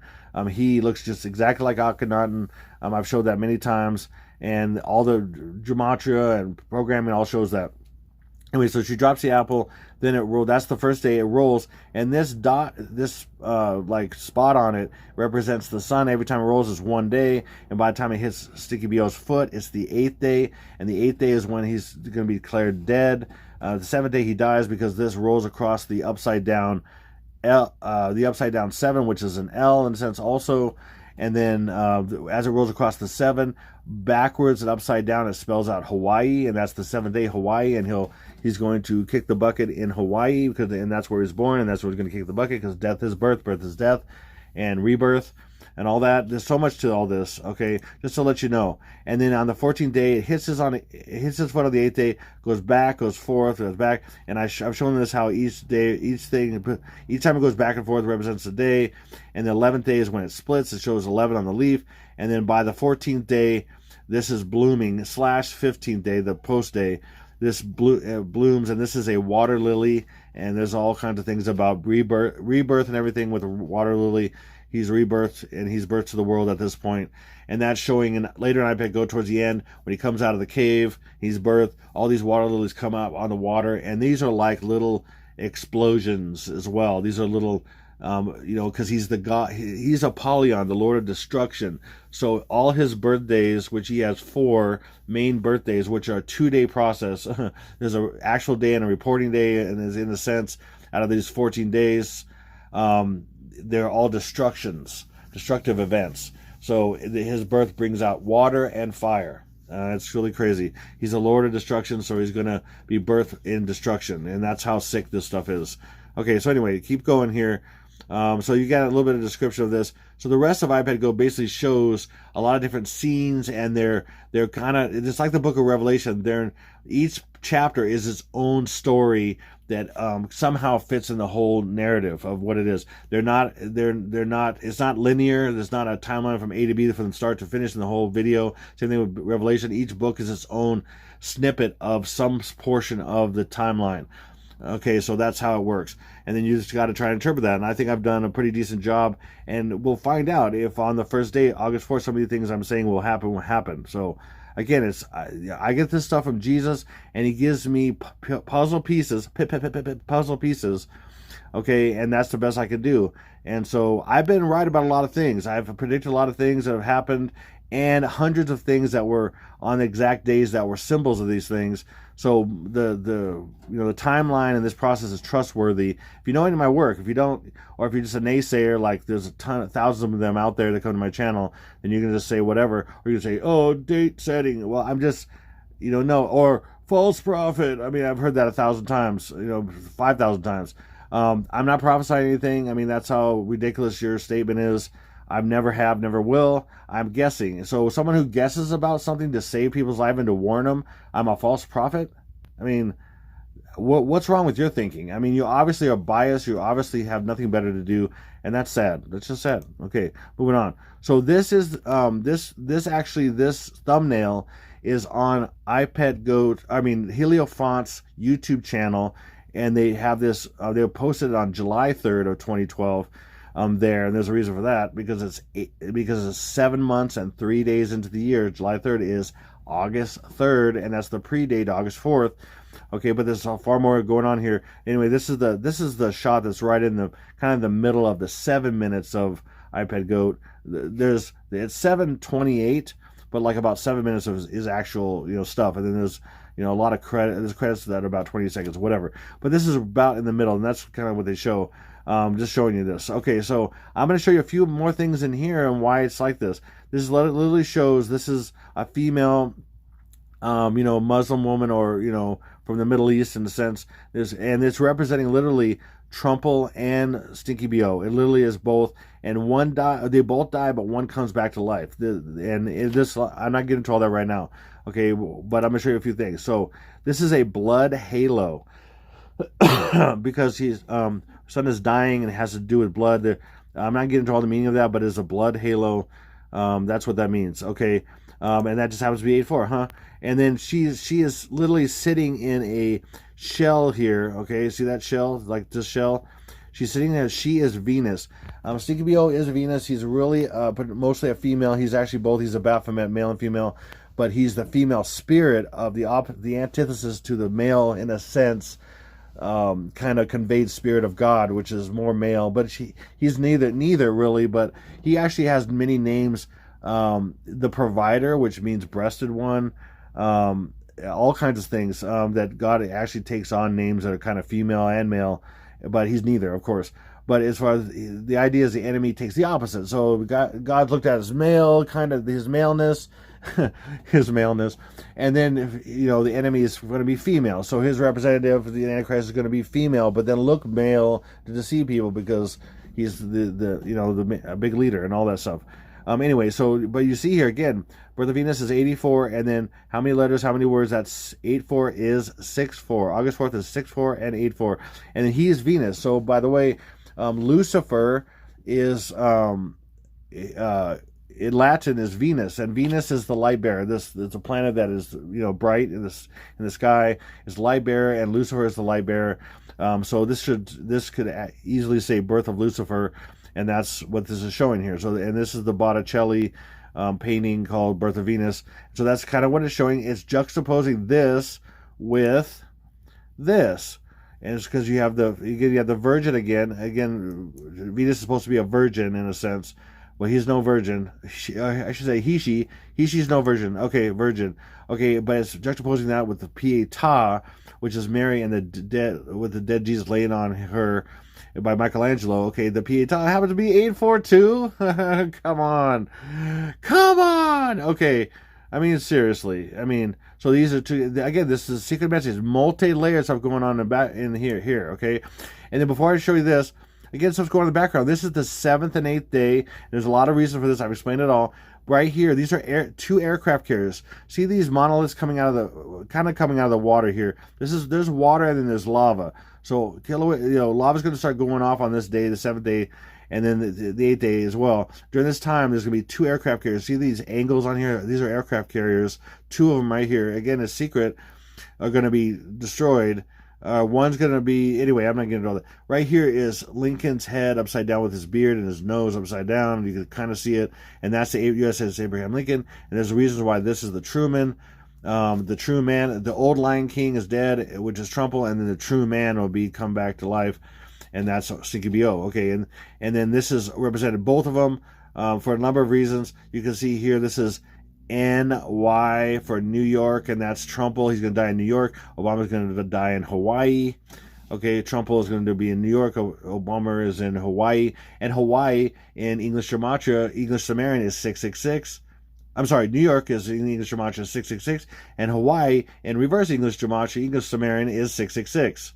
He looks just exactly like Akhenaten. I've showed that many times, and all the Gematria and programming all shows that. Anyway, so she drops the apple, then it rolls. That's the first day it rolls, and this spot on it represents the sun. Every time it rolls is 1 day, and by the time it hits Sticky B.O.'s foot, it's the 8th day, and the 8th day is when he's going to be declared dead. The 7th day he dies because this rolls across the upside down 7, which is an L in a sense also. and then as it rolls across the 7, backwards and upside down, it spells out Hawaii, and that's the 7th day Hawaii, and he's going to kick the bucket in Hawaii, and that's where he's born, and that's where he's going to kick the bucket, because death is birth, birth is death, and rebirth, and all that. There's so much to all this, okay, just to let you know. And then on the 14th day, it hits his foot on the 8th day, goes back, goes forth, goes back, and I've shown this how each time it goes back and forth represents a day, and the 11th day is when it splits. It shows 11 on the leaf, and then by the 14th day, this is blooming / 15th day, the post day. This blooms, and this is a water lily, and there's all kinds of things about rebirth and everything with a water lily. He's rebirthed, and he's birthed to the world at this point. And that's showing later in iPad Go towards the end, when he comes out of the cave, he's birthed. All these water lilies come out on the water, and these are like little explosions as well. These are little, because he's the god, he's Apollyon, the Lord of Destruction. So all his birthdays, which he has 4 main birthdays, which are a 2-day process. There's an actual day and a reporting day, and is in a sense, out of these 14 days, they're all destructive events. So his birth brings out water and fire. It's really crazy. He's a Lord of Destruction, so he's going to be birthed in destruction, and that's how sick this stuff is. Okay, so anyway, keep going here. So you got a little bit of description of this. So the rest of iPad Go basically shows a lot of different scenes, and they're kind of, it's like the Book of Revelation. Each chapter is its own story that somehow fits in the whole narrative of what it is. They're not. It's not linear. There's not a timeline from A to B from start to finish in the whole video. Same thing with Revelation. Each book is its own snippet of some portion of the timeline. Okay, so that's how it works. And then you just got to try to interpret that. And I think I've done a pretty decent job. And we'll find out if on the first day, August 4th, some of the things I'm saying will happen. So again, I get this stuff from Jesus, and he gives me puzzle pieces, okay, and that's the best I can do. And so I've been right about a lot of things. I've predicted a lot of things that have happened, and hundreds of things that were on the exact days that were symbols of these things. So the timeline in this process is trustworthy. If you know any of my work, if you don't, or if you're just a naysayer, like there's thousands of them out there that come to my channel, then you can just say whatever, or you can say, oh, date setting. Well, I'm just, no, or false prophet. I mean, I've heard that 1,000 times, 5,000 times. I'm not prophesying anything. I mean, that's how ridiculous your statement is. I've never have, never will. I'm guessing. So someone who guesses about something to save people's life and to warn them, I'm a false prophet? I mean, what's wrong with your thinking? I mean, you obviously are biased. You obviously have nothing better to do, and that's sad. That's just sad. Okay, moving on. So this is this thumbnail is on iPad Go. I mean, Heliofont's YouTube channel, and they have this. They posted it on July 3rd of 2012. There, and there's a reason for that, because it's 7 months and 3 days into the year. July 3rd is August 3rd, and that's the pre-date, August 4th. Okay, but there's far more going on here. Anyway, this is the shot that's right in the kind of the middle of the 7 minutes of iPad Go. It's 7:28, but like about 7 minutes of is actual stuff, and then there's a lot of there's credits that are about 20 seconds, whatever. But this is about in the middle, and that's kind of what they show. Just showing you this. Okay, so I'm going to show you a few more things in here and why it's like this. This literally shows this is a female, Muslim woman, or from the Middle East in a sense. And it's representing literally Trumple and Stinky BO. It literally is both, and they both die, but one comes back to life. I'm not getting into all that right now. Okay, but I'm going to show you a few things. So this is a blood halo. Because his son is dying and it has to do with blood. I'm not getting into all the meaning of that, but it's a blood halo. That's what that means. Okay, and that just happens to be 8-4, huh? And then she is literally sitting in a shell here. Okay, see that shell, like this shell? She's sitting there. She is Venus. Stinky BO is Venus. He's really mostly a female. He's actually both. He's a Baphomet, male and female, but he's the female spirit of the antithesis to the male in a sense. Kind of conveyed spirit of God, which is more male, but he's neither really, but he actually has many names. The provider, which means breasted one, all kinds of things, that God actually takes on names that are kind of female and male, but he's neither, of course. But as far as the idea is, the enemy takes the opposite. So God looked at his male, kind of his maleness, his maleness, and then the enemy is going to be female. So his representative, the Antichrist, is going to be female, but then look male to deceive people because he's the big leader and all that stuff. Anyway, but you see here again, birth of Venus is 84, and then how many letters, how many words? That's 84 is 64. August 4th is 64 and 84, and then he is Venus. So by the way, Lucifer is in Latin is Venus, and Venus is the light bearer. It's a planet that is bright in the sky. It's light bearer, and Lucifer is the light bearer. So this could easily say birth of Lucifer. And that's what this is showing here. So, and this is the Botticelli painting called Birth of Venus. So that's kind of what it's showing. It's juxtaposing this with this. And it's because you have the virgin again. Again, Venus is supposed to be a virgin in a sense. Well, he's no virgin. I should say she's no virgin. Okay, virgin. Okay, but it's juxtaposing that with the Pietà, which is Mary and the dead Jesus laying on her, by Michelangelo. Okay, the Pietà happens to be 842. Come on. Okay, I mean, seriously. I mean, so these are two. Again, this is secret message, multi-layered stuff going on in here. Okay, and then before I show you this, again, stuff's going on in the background. This is the 7th and 8th day. There's a lot of reason for this. I've explained it all. Right here, these are two aircraft carriers. See these monoliths coming out of the water here. There's water and then there's lava. So lava's going to start going off on this day, the 7th day, and then the 8th day as well. During this time, there's going to be two aircraft carriers. See these angles on here? These are aircraft carriers. Two of them right here. Again, a secret, are going to be destroyed. One's going to be, anyway, I'm not getting into all that. Right here is Lincoln's head upside down with his beard and his nose upside down. You can kind of see it. And that's the USS Abraham Lincoln. And there's reasons why this is the Truman. The true man, the old Lion King is dead, which is Trumple, and then the true man will come back to life. And that's CQBO. Okay, and then this is represented, both of them, for a number of reasons. You can see here, this is NY for New York, and that's Trumple. He's going to die in New York. Obama's going to die in Hawaii. Okay, Trumple is going to be in New York. Obama is in Hawaii. And Hawaii in English Gematria, English Sumerian is 666. I'm sorry, New York is in English Gematria 666. And Hawaii in reverse English Gematria, English Sumerian is 666.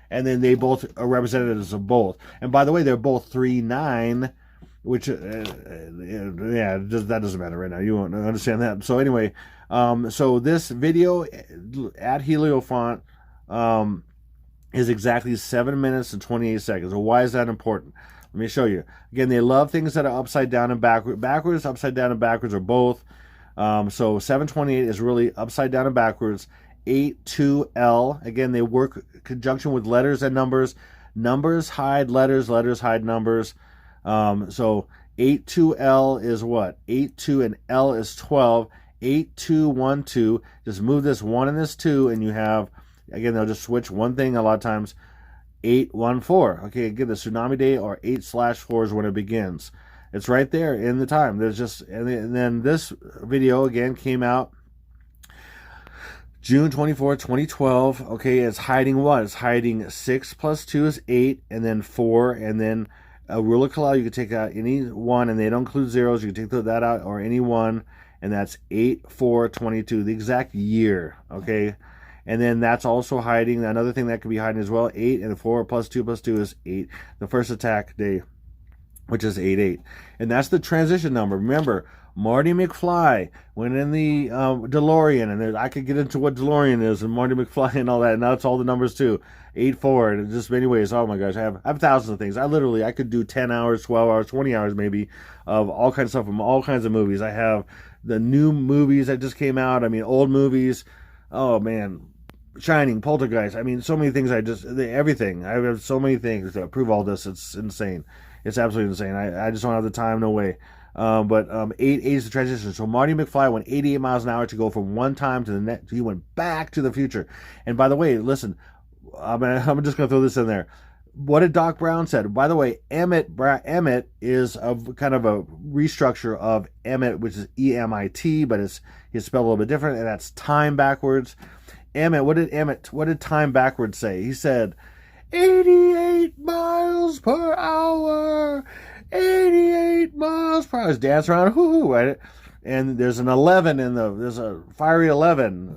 And then they both are representatives of both. And by the way, they're both 3-9. Which, that doesn't matter right now. You won't understand that. So anyway, so this video at Heliofont is exactly 7 minutes and 28 seconds. So why is that important? Let me show you. Again, they love things that are upside down and backwards, upside down and backwards, or both. So 728 is really upside down and backwards. 82L, again, they work conjunction with letters and numbers. Numbers hide letters, letters hide numbers. So 82L is what? 82 and L is 12. 8212. Just move this 1 and this 2, and you have, again, they'll just switch one thing a lot of times. 814. Okay, again, the tsunami day, or 8/4 is when it begins. It's right there in the time. There's just, and then this video again came out June 24, 2012. Okay, it's hiding what? It's hiding 6 + 2 is 8, and then 4, and then a rule of Kalal. You can take out any one, and they don't include zeros. You can take that out, or any one, and that's 8/4/22, the exact year. Okay, and then that's also hiding. Another thing that could be hiding as well, 8 and 4 + 2 + 2 is 8. The first attack day, which is 88, and that's the transition number. Remember, Marty McFly went in the DeLorean, and I could get into what DeLorean is and Marty McFly and all that. And now it's all the numbers too. 8-4, and just many ways. Oh my gosh, I have thousands of things. I could do 10 hours, 12 hours, 20 hours maybe of all kinds of stuff from all kinds of movies. I have the new movies that just came out. I mean, old movies. Oh man, Shining, Poltergeist. I mean, so many things. Everything. I have so many things to prove all this. It's insane. It's absolutely insane. I just don't have the time. No way. But 8 is the transition. So Marty McFly went 88 miles an hour to go from one time to the next. He went back to the future. And by the way, listen, I'm just going to throw this in there. What did Doc Brown said? By the way, Emmett is kind of a restructure of Emmett, which is EMIT, but it's spelled a little bit different, and that's time backwards. What did time backwards say? He said, 88 miles per hour, 88 miles per hour. He's dancing around, hoo-hoo, right? And there's an 11 there's a fiery 11,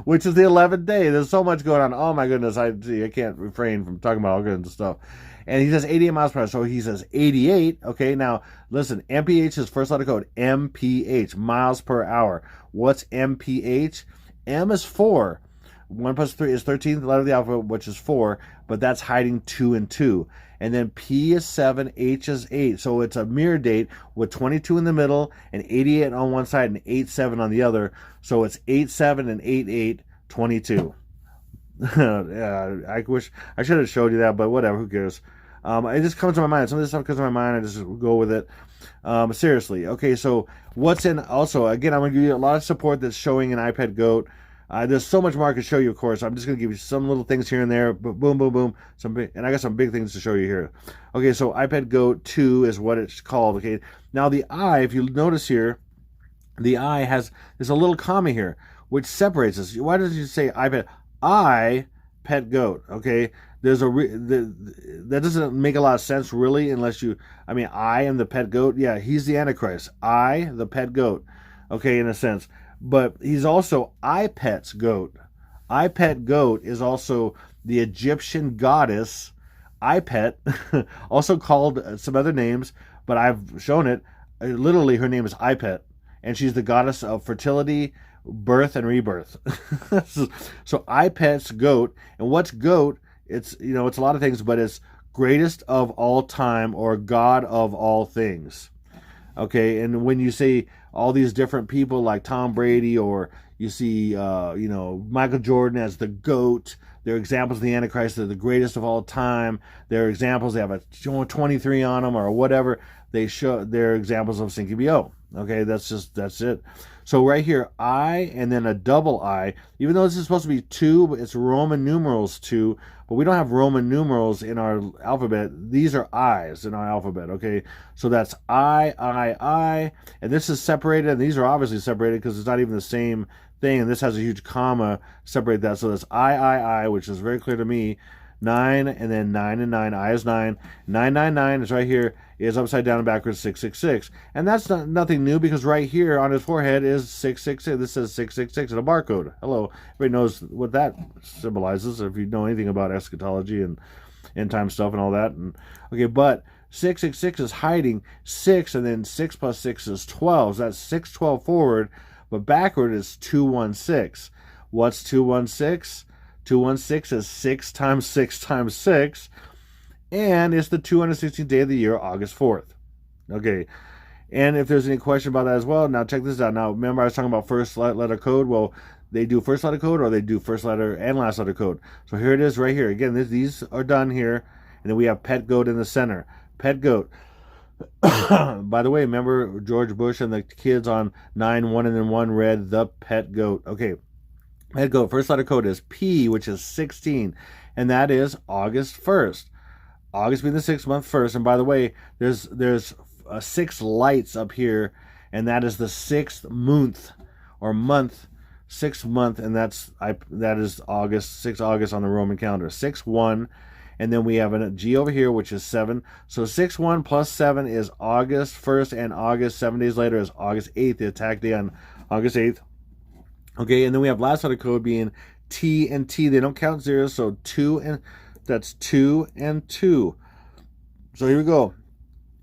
which is the 11th day. There's so much going on. Oh my goodness, I can't refrain from talking about all kinds of stuff. And he says 88 miles per hour, so he says 88. Okay, now listen, MPH is first letter code, MPH, miles per hour. What's MPH? M is 4. 1 plus 3 is 13th letter of the alphabet, which is 4, but that's hiding 2 and 2. And then P is 7, H is 8. So it's a mirror date with 22 in the middle and 88 on one side and 87 on the other. So it's 87 and 88, 22. Yeah, I wish I should have showed you that, but whatever, who cares? It just comes to my mind. Some of this stuff comes to my mind. I just go with it. Seriously. Okay, so what's in, also, again, I'm going to give you a lot of support that's showing in iPad Goat. There's so much more I could show you, of course. I'm just going to give you some little things here and there. Boom, boom, boom. And I got some big things to show you here. Okay, so iPad Goat 2 is what it's called. Okay, now the I, if you notice here, the I there's a little comma here, which separates us. Why does it say iPad? I, pet goat, okay? That doesn't make a lot of sense, really, unless I am the pet goat. Yeah, he's the Antichrist. I, the pet goat, okay, in a sense. But he's also iPet's goat. iPet goat is also the Egyptian goddess iPet, also called some other names, but I've shown it. Literally, her name is iPet, and she's the goddess of fertility, birth, and rebirth. So iPet's goat. And what's goat? It's it's a lot of things, but it's greatest of all time or God of all things. Okay, and when you say all these different people like Tom Brady, or you see Michael Jordan as the GOAT, they're examples of the Antichrist. They're the greatest of all time. They're examples. They have a 23 on them or whatever. They're examples of Cinky BO. Okay, that's it. So right here, I and then a double I, even though this is supposed to be 2, but it's Roman numerals 2, but we don't have Roman numerals in our alphabet. These are I's in our alphabet, okay? So that's I, and this is separated, and these are obviously separated because it's not even the same thing, and this has a huge comma separate that. So that's I, which is very clear to me. 9 and then 9 and 9. I is 9. 999 is right here, is upside down and backwards 666. And that's nothing new, because right here on his forehead is 666. This says 666 and a barcode. Hello. Everybody knows what that symbolizes if you know anything about eschatology and end time stuff and all that. And okay, but 666 is hiding 6, and then 6 plus 6 is 12. So that's 612 forward, but backward is 216. What's 216? 216 is 6 times 6 times 6, and it's the 216th day of the year, August 4th. Okay, and if there's any question about that as well, now check this out. Now, remember I was talking about first letter code? Well, they do first letter code, or they do first letter and last letter code. So here it is right here. Again, these are done here, and then we have pet goat in the center. Pet goat. By the way, remember George Bush and the kids on 9-1 and then 1 read the pet goat. Okay. Pet goat, first letter code is P, which is 16, and that is August 1st. August being the 6th month first, and by the way, there's 6 lights up here, and that is the 6th month, or month, 6th month, and that is August, 6 August on the Roman calendar. 6-1, and then we have a G over here, which is 7. So 6-1 plus 7 is August 1st, and August 7 days later is August 8th, the attack day on August 8th. Okay, and then we have last letter code being T and T. They don't count zeros, so 2 and that's 2 and 2. So here we go.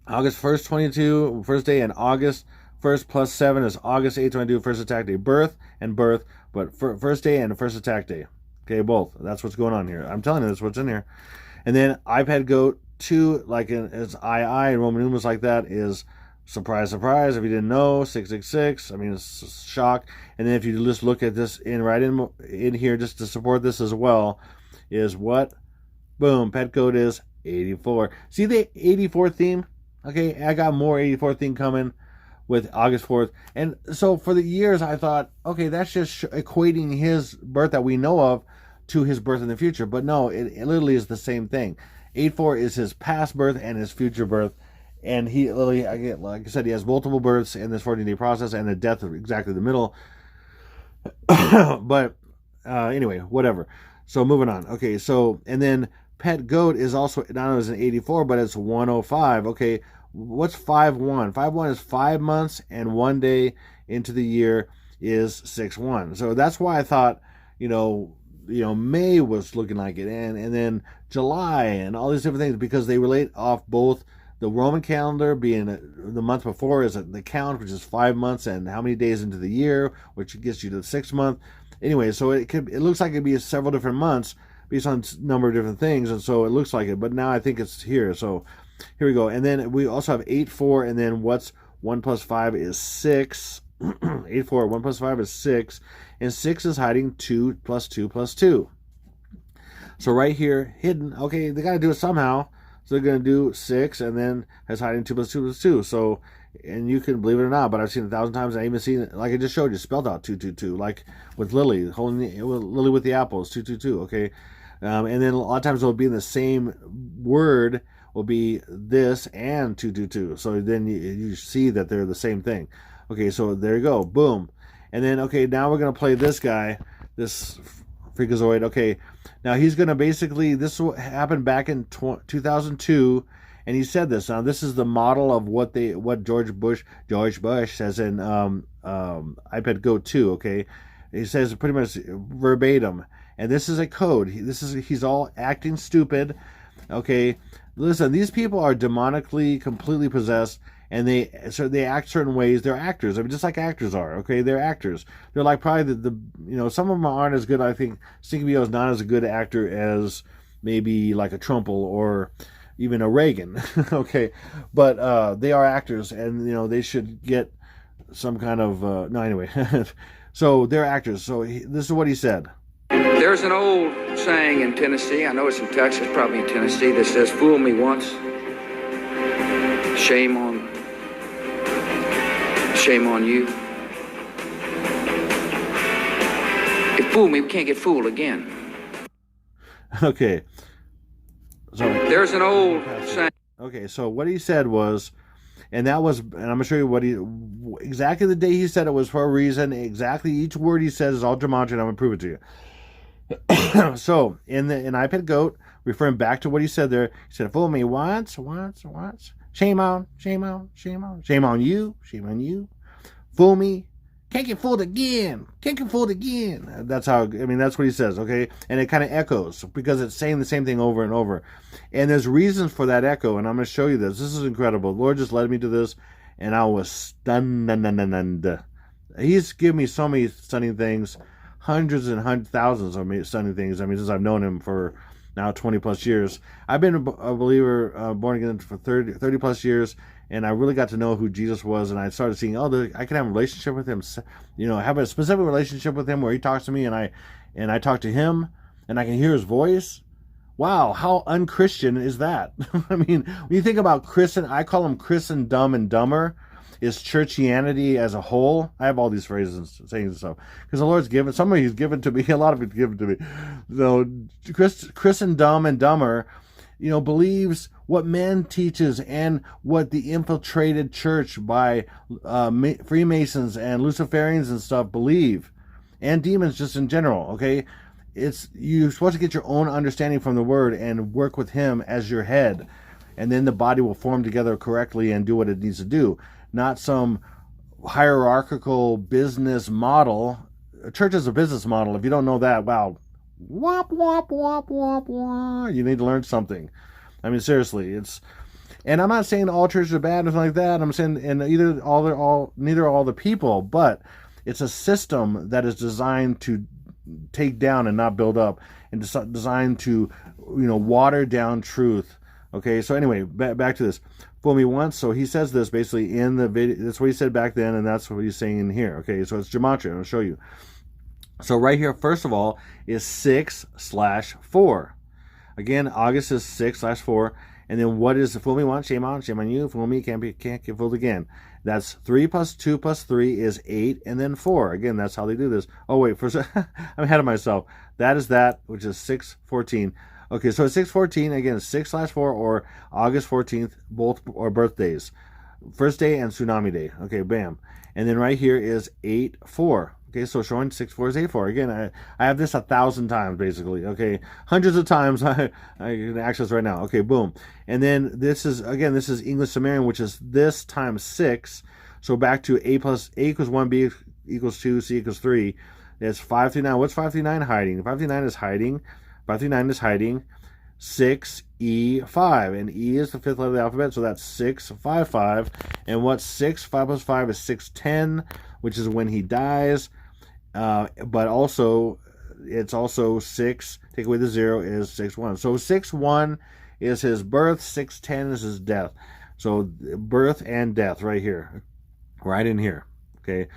August 1st, 22, first day, and August 1st plus 7 is August 8th, 22, first attack day. Birth and birth, but first day and first attack day. Okay, both. That's what's going on here. I'm telling you, that's what's in here. And then iPad Goat 2, like it's II and Roman numerals like that, is surprise, surprise. If you didn't know, 666. I mean, it's a shock. And then if you just look at this in here, just to support this as well, is what? Boom, pet code is 84. See the 84 theme? Okay, I got more 84 theme coming with August 4th. And so for the years, I thought, okay, that's just equating his birth that we know of to his birth in the future. But no, it literally is the same thing. 84 is his past birth and his future birth. And he literally, again, like I said, he has multiple births in this 14-day process, and a death of exactly the middle. But anyway, whatever. So moving on. Okay, so and then pet goat is also not only as an 84, but it's 105. Okay, what's 5-1? 5-1 is 5 months and 1 day into the year is 6-1. So that's why I thought, May was looking like it, and then July and all these different things, because they relate off both the Roman calendar being the month before is the count, which is 5 months and how many days into the year, which gets you to the 6th month. Anyway, so it looks like it'd be several different months based on a number of different things, and so it looks like it. But now I think it's here. So here we go. And then we also have 8-4, and then what's 1 plus 5 is 6. 8-4, 1 plus 5 is 6, and 6 is hiding 2 plus 2 plus 2. So right here, hidden. Okay, they got to do it somehow. So they're going to do 6, and then has hiding 2 plus 2 plus 2. So, and you can believe it or not, but I've seen it 1,000 times. I even seen it, like I just showed you, spelled out 222, like with Lily, Lily with the apples, 222. Okay, and then a lot of times it'll be in the same word, will be this and 222. So then you see that they're the same thing. Okay, so there you go, boom. And then, okay, now we're going to play this guy, this Freakazoid. Okay, now he's going to basically, this happened back in 2002, and he said this. Now, this is the model of what George Bush says in iPad Go 2, okay? He says pretty much verbatim. And this is a code. He's all acting stupid, okay? Listen, these people are demonically completely possessed, and they act certain ways. They're actors. I mean, just like actors are, okay? They're actors. They're like probably some of them aren't as good. I think Stinky Bio is not as a good actor as maybe like a Trumple or even a Reagan, okay? But they are actors, and, they should get some kind of, no, anyway. So they're actors. So this is what he said. There's an old saying in Tennessee, I know it's in Texas, probably in Tennessee, that says, fool me once, shame on you. If fool me, we can't get fooled again. Okay. So there's an old saying. Okay, so what he said was, and I'm going to show you exactly the day he said it was for a reason. Exactly each word he says is all Gematria, and I'm going to prove it to you. So in iPad Goat, referring back to what he said there, he said, fool me once. Shame on you. Fool me. Can't get fooled again. That's that's what he says, okay? And it kind of echoes because it's saying the same thing over and over. And there's reasons for that echo, and I'm going to show you this. This is incredible. The Lord just led me to this, and I was stunned. He's given me so many stunning things, hundreds and thousands of stunning things. Since I've known him for now 20 plus years. I've been a believer, born again for 30 plus years, and I really got to know who Jesus was, and I started seeing, I can have a relationship with him, have a specific relationship with him where he talks to me, and I talk to him, and I can hear his voice. Wow, how unchristian is that? When you think about Christian, I call him Christian dumb and dumber, is churchianity as a whole. I have all these phrases and sayings and stuff because the Lord's given, some of He's given to me, a lot of it's given to me. So Christian dumb and dumber, believes what men teaches and what the infiltrated church by Freemasons and Luciferians and stuff believe, and demons just in general, okay? You're supposed to get your own understanding from the Word and work with Him as your head, and then the body will form together correctly and do what it needs to do. Not some hierarchical business model. A church is a business model. If you don't know that, wow, wop, wop, wop, wop, wop. You need to learn something. Seriously, and I'm not saying all churches are bad or something like that. I'm saying, and neither are all the people, but it's a system that is designed to take down and not build up, and designed to, water down truth. Okay, so anyway, back to this. Fool me once. So he says this basically in the video. That's what he said back then, and that's what he's saying in here. Okay, so it's Gematria. I'll show you. So right here, first of all, is 6/4. Again, August is 6/4. And then what is the fool me once? Shame on you. Fool me, can't get fooled again. That's 3 plus 2 plus 3 is 8, and then 4. Again, that's how they do this. Oh wait, I'm ahead of myself. That is that, which is 6/14. Okay, so it's 6/14, again, 6/4 or August 14th, both are birthdays. First day and Tsunami Day. Okay, bam. And then right here is 8/4. Okay, so showing 6-4 is 8-4. Again, I have this 1,000 times, basically. Okay, hundreds of times I can access right now. Okay, boom. And then this is, again, this is English Sumerian, which is this times 6. So back to A equals 1, B equals 2, C equals 3. It's 5 through 9. What's 5 through 9 hiding? 5 through 9 is hiding. 5 through 9 is hiding 6E5. And E is the 5th letter of the alphabet, so that's 655. And what's 6? 5 plus 5 is 610, which is when he dies. But also, it's also 6, take away the 0, is 6-1. So 6-1 is his birth, 6-10 is his death. So birth and death right here, right in here. Okay,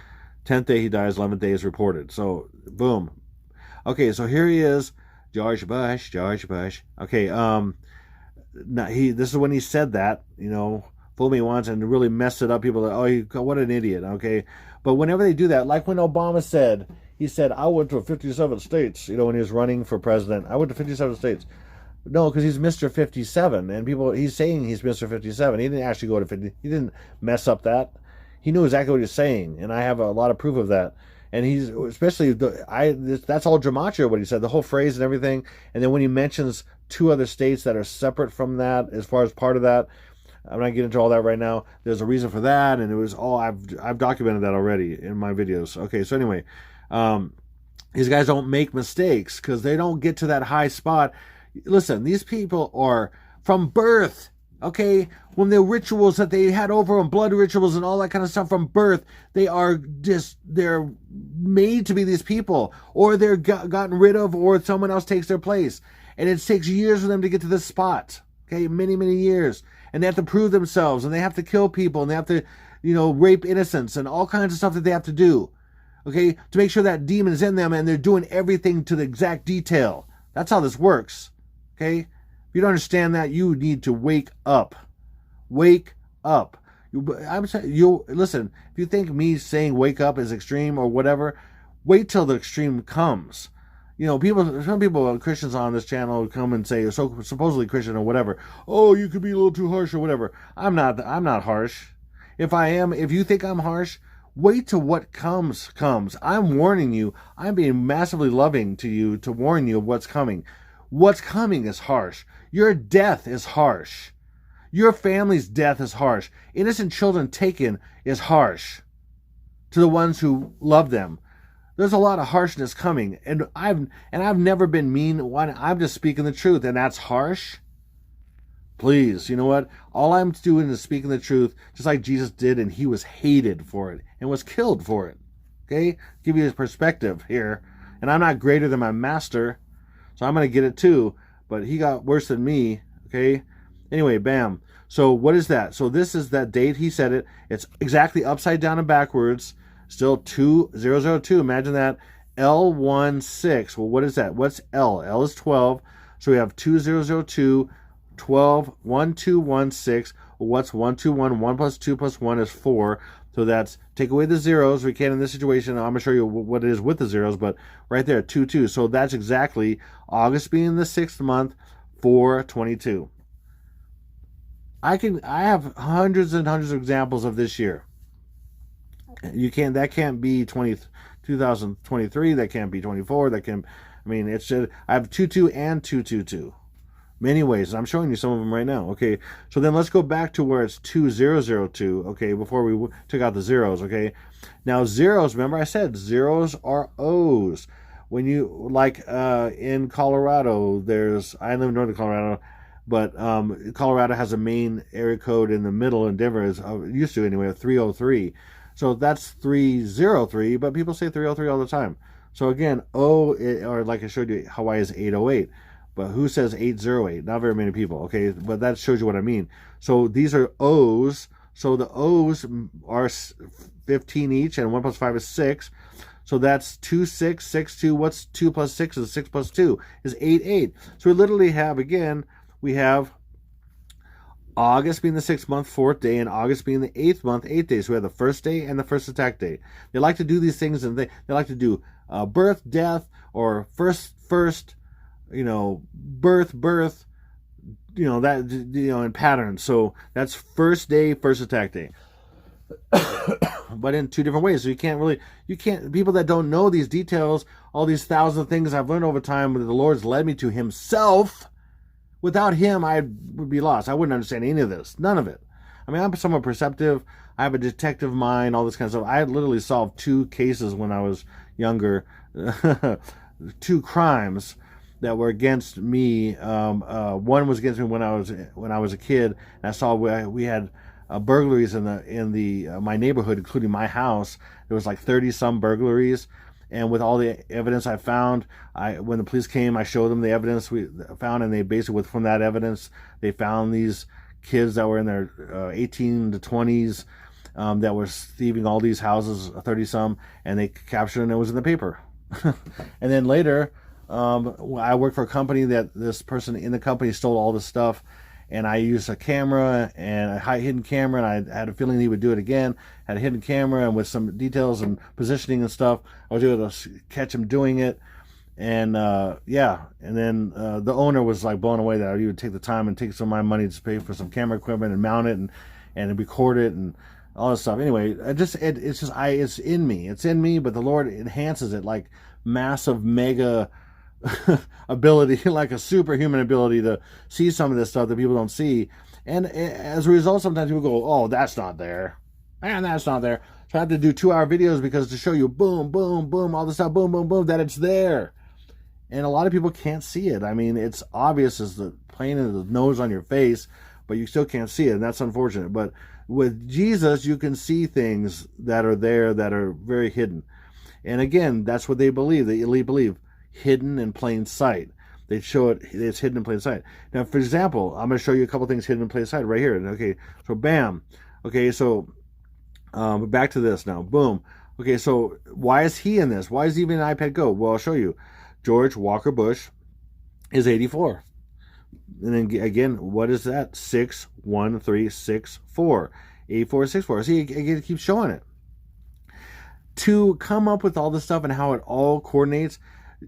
10th day he dies, 11th day is reported. So boom. Okay, so here he is, George Bush. Okay, now this is when he said that, you know, fool me once and really messed it up. People are like, oh, what an idiot. Okay, but whenever they do that, like when Obama said, he said, I went to 57 states, you know, when he was running for president. I went to 57 states. No, because he's Mr. 57, and he's saying he's Mr. 57. He didn't actually go to 50. He didn't mess up that. He knew exactly what he was saying, and I have a lot of proof of that. And he's, especially, that's all Gematria, what he said, the whole phrase and everything. And then when he mentions 2 other states that are separate from that, as far as part of that, I'm not getting into all that right now. There's a reason for that, and it was all, I've documented that already in my videos. Okay, so anyway, these guys don't make mistakes because they don't get to that high spot. Listen, these people are from birth, okay? When the rituals that they had over them, blood rituals and all that kind of stuff from birth, they're made to be these people, or they're gotten rid of, or someone else takes their place. And it takes years for them to get to this spot, okay? Many, many years. And they have to prove themselves, and they have to kill people, and they have to, you know, rape innocents and all kinds of stuff that they have to do, okay? To make sure that demon is in them, and they're doing everything to the exact detail. That's how this works. Okay? If you don't understand that, you need to wake up. Wake up. I'm saying, listen, if you think me saying wake up is extreme or whatever, wait till the extreme comes. You know, some people, Christians on this channel, come and say, so supposedly Christian or whatever, oh, you could be a little too harsh or whatever. I'm not harsh. If you think I'm harsh, wait till what comes. I'm warning you. I'm being massively loving to you to warn you of what's coming. What's coming is harsh. Your death is harsh. Your family's death is harsh. Innocent children taken is harsh to the ones who love them. There's a lot of harshness coming, and I've never been mean. I'm just speaking the truth, and that's harsh. Please, you know what? All I'm doing is speaking the truth, just like Jesus did, and he was hated for it and was killed for it. Okay, give you his perspective here, and I'm not greater than my master. So I'm going to get it too, but he got worse than me, okay? Anyway, bam. So what is that? So this is that date he said it. It's exactly upside down and backwards. Still 2002. Imagine that. L16. Well, what is that? What's L? L is 12. So we have 2002, 12, 1216. Well, what's 121? 1 plus 2 plus 1 is 4. So that's, take away the zeros. We can in this situation. I'm going to show you what it is with the zeros, but right there, 2-2. So that's exactly August being the 6th month, 4/22. I have hundreds and hundreds of examples of this year. That can't be 2023. That can't be 24. I have 2-2 and 2-2-2. Many ways, and I'm showing you some of them right now. Okay, so then let's go back to where it's 2002. Okay, before we took out the zeros. Okay, now zeros. Remember, I said zeros are O's. When you in Colorado, I live in northern Colorado, but Colorado has a main area code in the middle, and Denver is used to anyway, 303. So that's 303, but people say 303 all the time. So again, or like I showed you, Hawaii is 808. But who says 808? Not very many people, okay? But that shows you what I mean. So these are O's. So the O's are 15 each, and 1 plus 5 is 6. So that's 2, 6, 6, 2. What's 2 plus 6 is 6 plus 2 is 8, 8. So we literally have, again, we have August being the 6th month, 4th day, and August being the 8th month, 8th day. So we have the first day and the first attack day. They like to do these things, and they like to do birth, death, or first, you know, birth, you know, that, you know, in patterns. So that's first day, first attack day. but in two different ways. So people that don't know these details, all these thousand things I've learned over time that the Lord's led me to himself. Without him, I would be lost. I wouldn't understand any of this. None of it. I mean, I'm somewhat perceptive. I have a detective mind, all this kind of stuff. I literally solved 2 cases when I was younger, 2 crimes that were against me. One was against me when I was a kid, and I saw we had burglaries in the my neighborhood, including my house. There was like 30 some burglaries, and with all the evidence I found, when the police came, I showed them the evidence we found, and they basically, from that evidence, they found these kids that were in their 18 to 20s that were thieving all these houses, 30 some, and they captured it, and it was in the paper. And then later, I worked for a company that this person in the company stole all this stuff, and I used a camera and a hidden camera, and I had a feeling he would do it again. Had a hidden camera, and with some details and positioning and stuff, I was able to catch him doing it. And yeah, and then the owner was like blown away that I would take the time and take some of my money to pay for some camera equipment and mount it and record it and all this stuff. Anyway, it's in me, but the Lord enhances it like massive mega ability, like a superhuman ability to see some of this stuff that people don't see. And as a result, sometimes people go, oh, that's not there, and that's not there. So I have to do 2-hour videos because to show you boom, boom, boom, all this stuff, boom, boom, boom, that it's there. And a lot of people can't see it. I mean, it's obvious as the plain as the nose on your face, but you still can't see it, and that's unfortunate. But with Jesus, you can see things that are there that are very hidden. And again, that's what they believe. The elite believe, hidden in plain sight. They show it, it's hidden in plain sight. Now, for example, I'm going to show you a couple things hidden in plain sight right here. Okay, so bam. Okay, so back to this now. Boom. Okay, so why is he in this? Why is he even an iPad Go? Well, I'll show you. George Walker Bush is 84. And then again, what is that? 61364. 8464. See, it keeps showing it. To come up with all this stuff and how it all coordinates,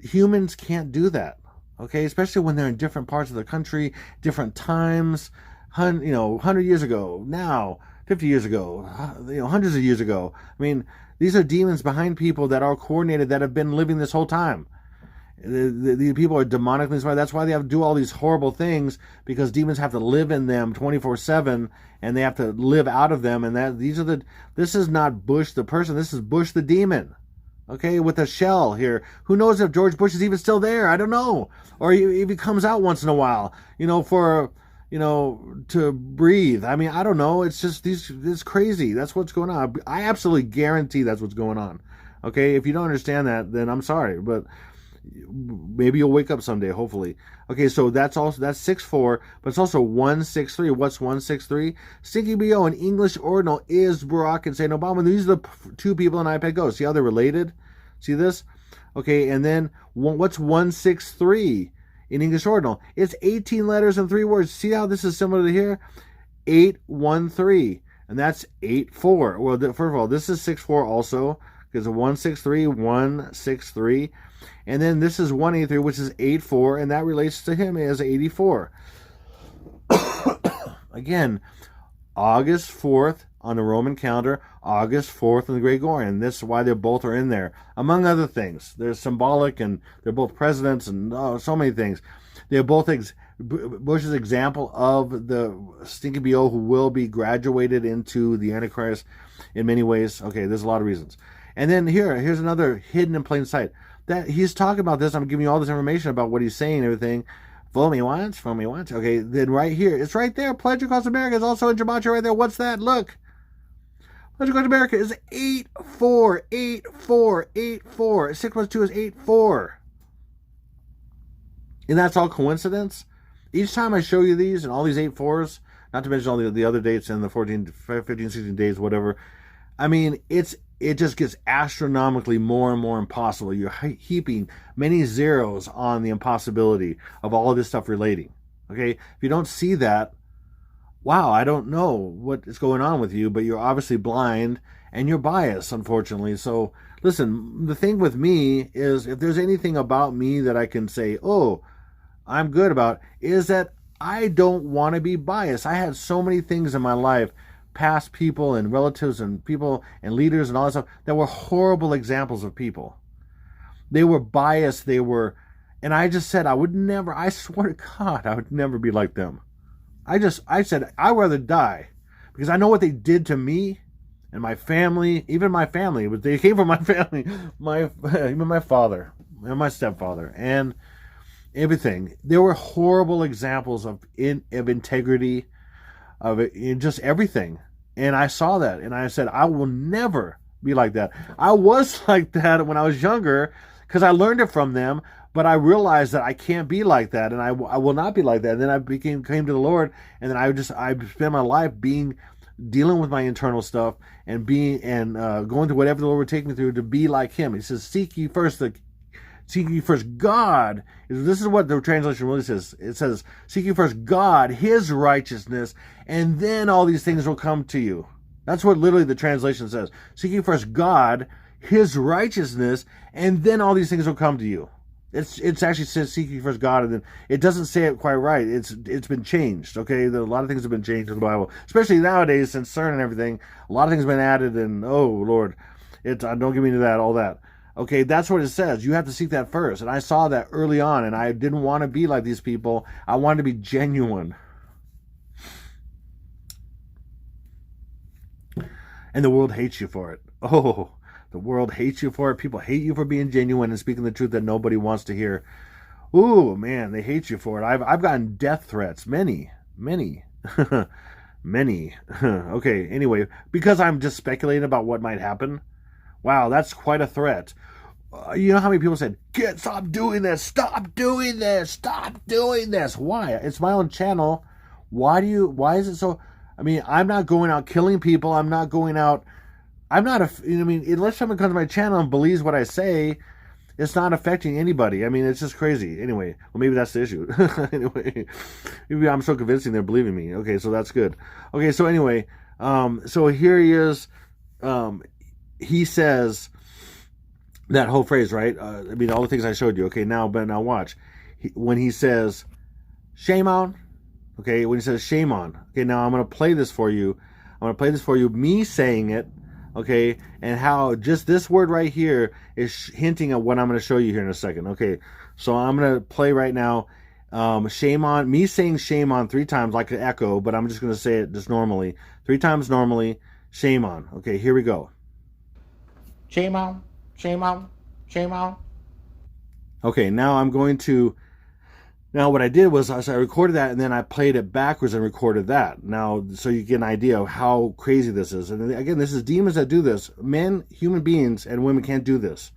humans can't do that. Okay, especially when they're in different parts of the country, different times, 100 years ago, now, 50 years ago, hundreds of years ago. I mean, these are demons behind people that are coordinated, that have been living this whole time. The people are demonically inspired. That's why they have to do all these horrible things, because demons have to live in them 24/7, and they have to live out of them. And this is not Bush the person. This is Bush the demon. Okay, with a shell here. Who knows if George Bush is even still there? I don't know. Or if he comes out once in a while, to breathe. I mean, I don't know. It's just it's crazy. That's what's going on. I absolutely guarantee that's what's going on. Okay, if you don't understand that, then I'm sorry, but maybe you'll wake up someday, hopefully. Okay, so that's 6-4, but it's also 163. What's 163? Stinky BO in English ordinal is Barack Hussein Obama. These are the 2 people in iPad Go. See how they're related? See this? Okay, and then what's 163 in English ordinal? It's 18 letters and 3 words. See how this is similar to here? 813, and that's 84. Well, first of all, this is 6-4 also, because 163, 163. And then this is 183, which is 84, and that relates to him as 84. Again, August 4th on the Roman calendar, August 4th in the Gregorian. This is why they both are in there, among other things. They're symbolic, and they're both presidents, and so many things. They're both Bush's example of the Stinky BO who will be graduated into the Antichrist in many ways. Okay, there's a lot of reasons. And then here's another hidden in plain sight. That he's talking about this. I'm giving you all this information about what he's saying and everything. Fool me once, fool me once. Okay, then right here, it's right there. Pledge Across America is also in Gematria right there. What's that? Look. Pledge Across America is 848484. 6 plus 2 is 84. And that's all coincidence? Each time I show you these and all these 84s, not to mention all the other dates and the 14, 15, 16 days, whatever. I mean, it just gets astronomically more and more impossible. You're heaping many zeros on the impossibility of all of this stuff relating. Okay? If you don't see that, wow, I don't know what is going on with you, but you're obviously blind and you're biased, unfortunately. So, listen, the thing with me is, if there's anything about me that I can say, oh, I'm good about, is that I don't want to be biased. I had so many things in my life past people and relatives and people and leaders and all that stuff that were horrible examples of people. They were biased. And I just said, I swear to God, I would never be like them. I said, I'd rather die because I know what they did to me and my family, even my family. They came from my family, even my father and my stepfather and everything. There were horrible examples of integrity, of it, in just everything. And I saw that and I said, I will never be like that. I was like that when I was younger because I learned it from them. But I realized that I can't be like that, and I will not be like that. And then I came to the Lord, and then I spent my life dealing with my internal stuff and going through whatever the Lord would take me through to be like Him. He says, seek ye first God. This is what the translation really says. It says, seek ye first God, His righteousness, and then all these things will come to you. That's what literally the translation says. Seek ye first God, His righteousness, and then all these things will come to you. It's actually says seek ye first God, and then it doesn't say it quite right. It's been changed. Okay, a lot of things have been changed in the Bible, especially nowadays since CERN and everything. A lot of things have been added, and oh Lord, don't get me into that, all that. Okay, that's what it says. You have to seek that first, and I saw that early on, and I didn't want to be like these people. I wanted to be genuine, and the world hates you for it. Oh. The world hates you for it. People hate you for being genuine and speaking the truth that nobody wants to hear. Ooh, man, they hate you for it. I've gotten death threats. Many. Many. Okay, anyway, because I'm just speculating about what might happen. Wow, that's quite a threat. You know how many people said, stop doing this. Stop doing this. Stop doing this. Why? It's my own channel. Why is it so? I mean, I'm not going out killing people. I'm not going out... unless someone comes to my channel and believes what I say, it's not affecting anybody. I mean, it's just crazy. Anyway, well, maybe that's the issue. Anyway, maybe I'm so convincing they're believing me. Okay, so that's good. Okay, so anyway, so here he is. He says that whole phrase, right? All the things I showed you. Okay, now watch. When he says, shame on. Okay, when he says shame on. Okay, now I'm going to play this for you. Me saying it. Okay, and how just this word right here is hinting at what I'm going to show you here in a second. Okay, so I'm going to play right now. Shame on, me saying shame on 3 times like an echo, but I'm just going to say it just normally. 3 times normally, shame on. Okay, here we go. Shame on, shame on, shame on. Okay, now what I did was I recorded that and then I played it backwards and recorded that. Now, so you get an idea of how crazy this is. And again, this is demons that do this. Men, human beings, and women can't do this.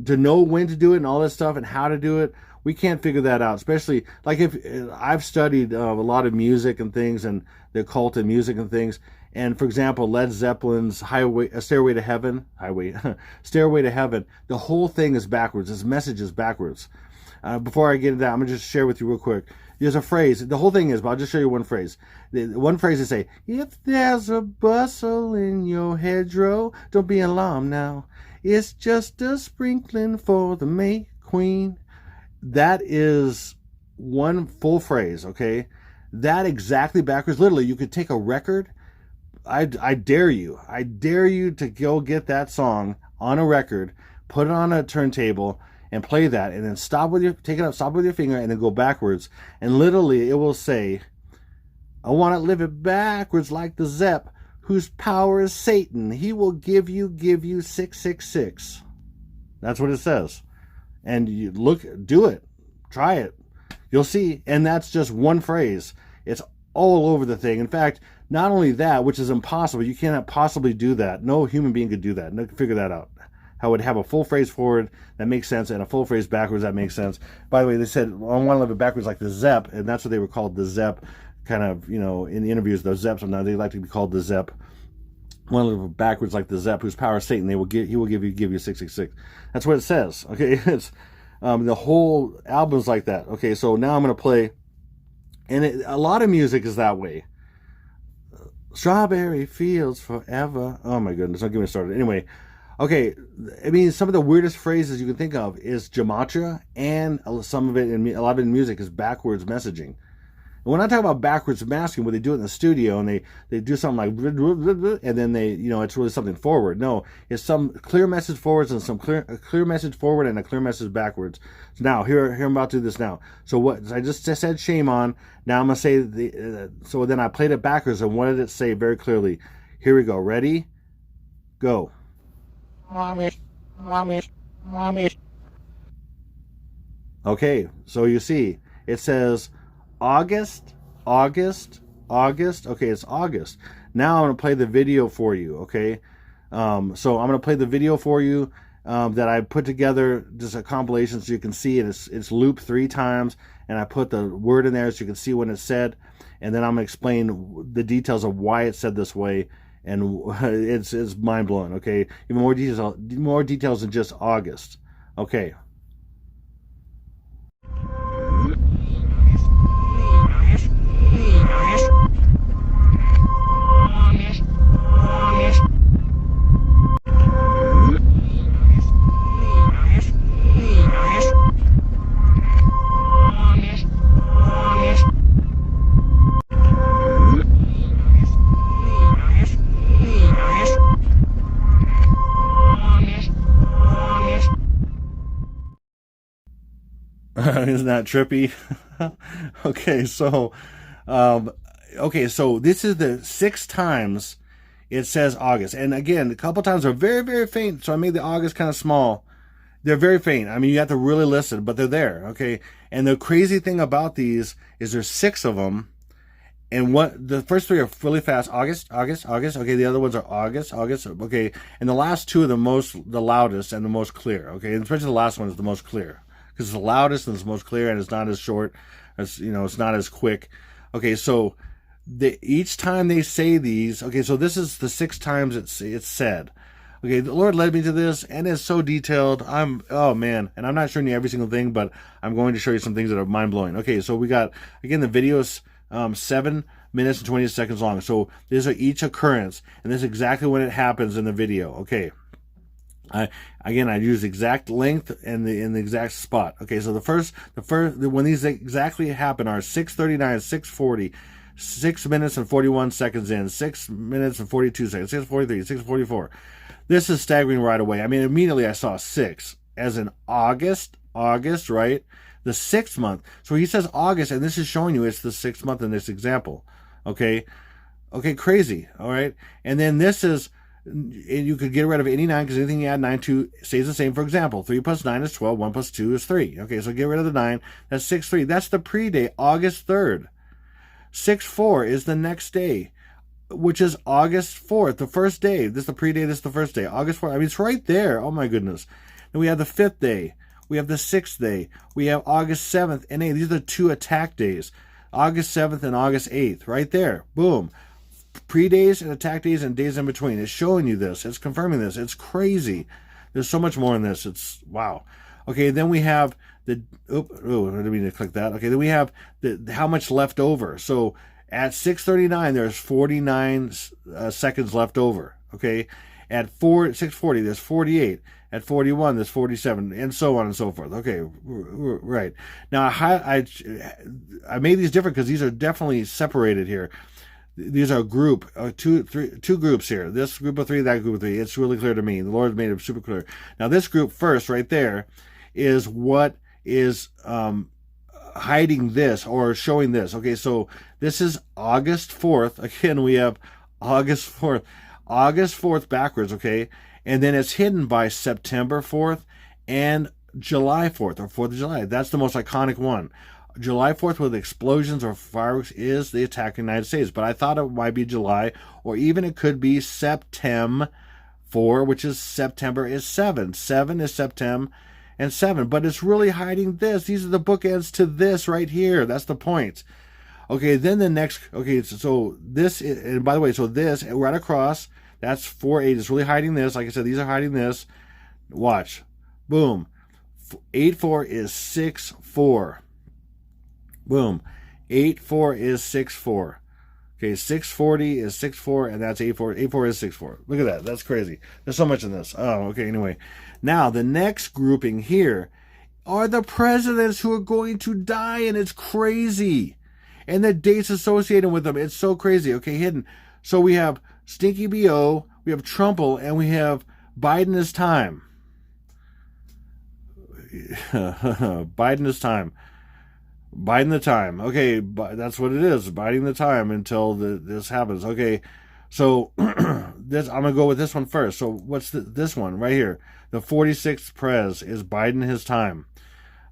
To know when to do it and all this stuff and how to do it, we can't figure that out. Especially, like if I've studied a lot of music and things and the occult and music and things. And for example, Led Zeppelin's Stairway to Heaven, the whole thing is backwards. This message is backwards. Before I get into that, I'm going to just share with you real quick. There's a phrase. The whole thing is, but I'll just show you one phrase. One phrase they say, if there's a bustle in your hedgerow, don't be alarmed now. It's just a sprinkling for the May Queen. That is one full phrase, okay? That exactly backwards. Literally, you could take a record. I dare you. I dare you to go get that song on a record, put it on a turntable, and play that, and then stop with your finger, and then go backwards, and literally it will say, I want to live it backwards like the Zep, whose power is Satan. He will give you 666. That's what it says. And you do it, try it, you'll see. And that's just one phrase. It's all over the thing. In fact, not only that, which is impossible, you cannot possibly do that. No human being could do that. No, figure that out. How would have a full phrase forward that makes sense and a full phrase backwards that makes sense. By the way, they said, I want to live it backwards like the Zep, and that's what they were called, the Zep, kind of, in the interviews, the Zeps, now they like to be called the Zep. I want to live it backwards like the Zep, whose power is Satan. He will give you 666. That's what it says. Okay, it's the whole album's like that. Okay, so now I'm going to play, and a lot of music is that way. Strawberry fields forever. Oh my goodness, don't get me started. Anyway. Okay, some of the weirdest phrases you can think of is Gematria, and some of it, a lot of it in music, is backwards messaging. And when I talk about backwards masking, where they do it in the studio and they do something like, and then they, it's really something forward. No, it's some clear message forwards and some clear message forward and a clear message backwards. So now, here I'm about to do this now. So what I just said, shame on. Now I'm going to say, so then I played it backwards, and what did it say very clearly? Here we go. Ready? Go. Okay, so you see, it says August, August, August. Okay, it's August. Now I'm going to play the video for you, okay? So I'm going to play the video for you that I put together, just a compilation so you can see it. It's looped 3 times, and I put the word in there so you can see when it's said, and then I'm going to explain the details of why it's said this way, and it's mind-blowing, okay? Even more details than just August. Okay. Isn't that trippy? Okay, so this is the 6 times it says August, and again, a couple times are very, very faint. So I made the August kind of small. They're very faint. I mean, you have to really listen, but they're there. Okay, and the crazy thing about these is there's 6 of them, and the first 3 are really fast. August, August, August. Okay, the other ones are August, August. Okay, and the last 2 are the loudest and the most clear. Okay, and especially the last one is the most clear, because it's the loudest and it's most clear, and it's not as short as, it's not as quick. Okay, so each time they say these, okay, so this is the 6 times it's said. Okay, the Lord led me to this, and it's so detailed. Oh man, and I'm not showing you every single thing, but I'm going to show you some things that are mind-blowing. Okay, so we got, again, the video's 7 minutes and 20 seconds long. So these are each occurrence, and this is exactly when it happens in the video. Okay. I use exact length and the exact spot. Okay, so the first when these exactly happen are 6:39, 6:40, 6 minutes and 41 seconds in, 6 minutes and 42 seconds, 6:43, 6:44. This is staggering right away. I mean, immediately I saw 6, as in August, right? The 6th month. So he says August, and this is showing you it's the 6th month in this example. Okay, crazy. All right, and then this is. You could get rid of any 9 because anything you add 9 to stays the same. For example, 3 plus 9 is 12, 1 plus 2 is 3. Okay, so get rid of the 9. That's 6-3. That's the pre-day, August 3rd. 6-4 is the next day, which is August 4th, the first day. This is the pre-day, this is the first day. August 4th. I mean, it's right there. Oh, my goodness. Then we have the 5th day. We have the 6th day. We have August 7th and 8th. These are the 2 attack days. August 7th and August 8th. Right there. Boom. Pre-days and attack days and days in between. It's showing you this. It's confirming this. It's crazy. There's so much more in this. It's wow. Okay, then we have I didn't mean to click that. Okay, then we have how much left over. So at 6:39, there's 49 seconds left over. Okay, at 6:40, there's 48. At 41, there's 47, and so on and so forth. Okay, right. Now I made these different because these are definitely separated here. These are two groups here. This group of 3, that group of 3. It's really clear to me. The Lord made it super clear. Now, this group first, right there, is what is hiding this or showing this. Okay, so this is August 4th. Again, we have August 4th. August 4th backwards, okay? And then it's hidden by September 4th and July 4th, or 4th of July. That's the most iconic one. July 4th with explosions or fireworks is the attack in the United States. But I thought it might be July, or even it could be September 4, which is September is 7. 7 is September and 7. But it's really hiding this. These are the bookends to this right here. That's the point. Okay, then the next, okay, so this, and by the way, so this, right across, that's 4-8. It's really hiding this. Like I said, these are hiding this. Watch. Boom. 8-4 is 6-4. Boom. 8-4 is 6-4. Okay, 640 is 6-4, and that's 8-4. 8-4 is 6-4. Look at that. That's crazy. There's so much in this. Oh, okay, anyway. Now, the next grouping here are the presidents who are going to die, and it's crazy. and the dates associated with them. It's so crazy. Okay, hidden. So we have Stinky BO, we have Trumple, and we have Biden is time. Biden is time. Biden the time. Okay, that's what it is. Biding the time until this happens. Okay, so this I'm gonna go with this one first. So what's this one right here? The 46th Prez is Biden his time.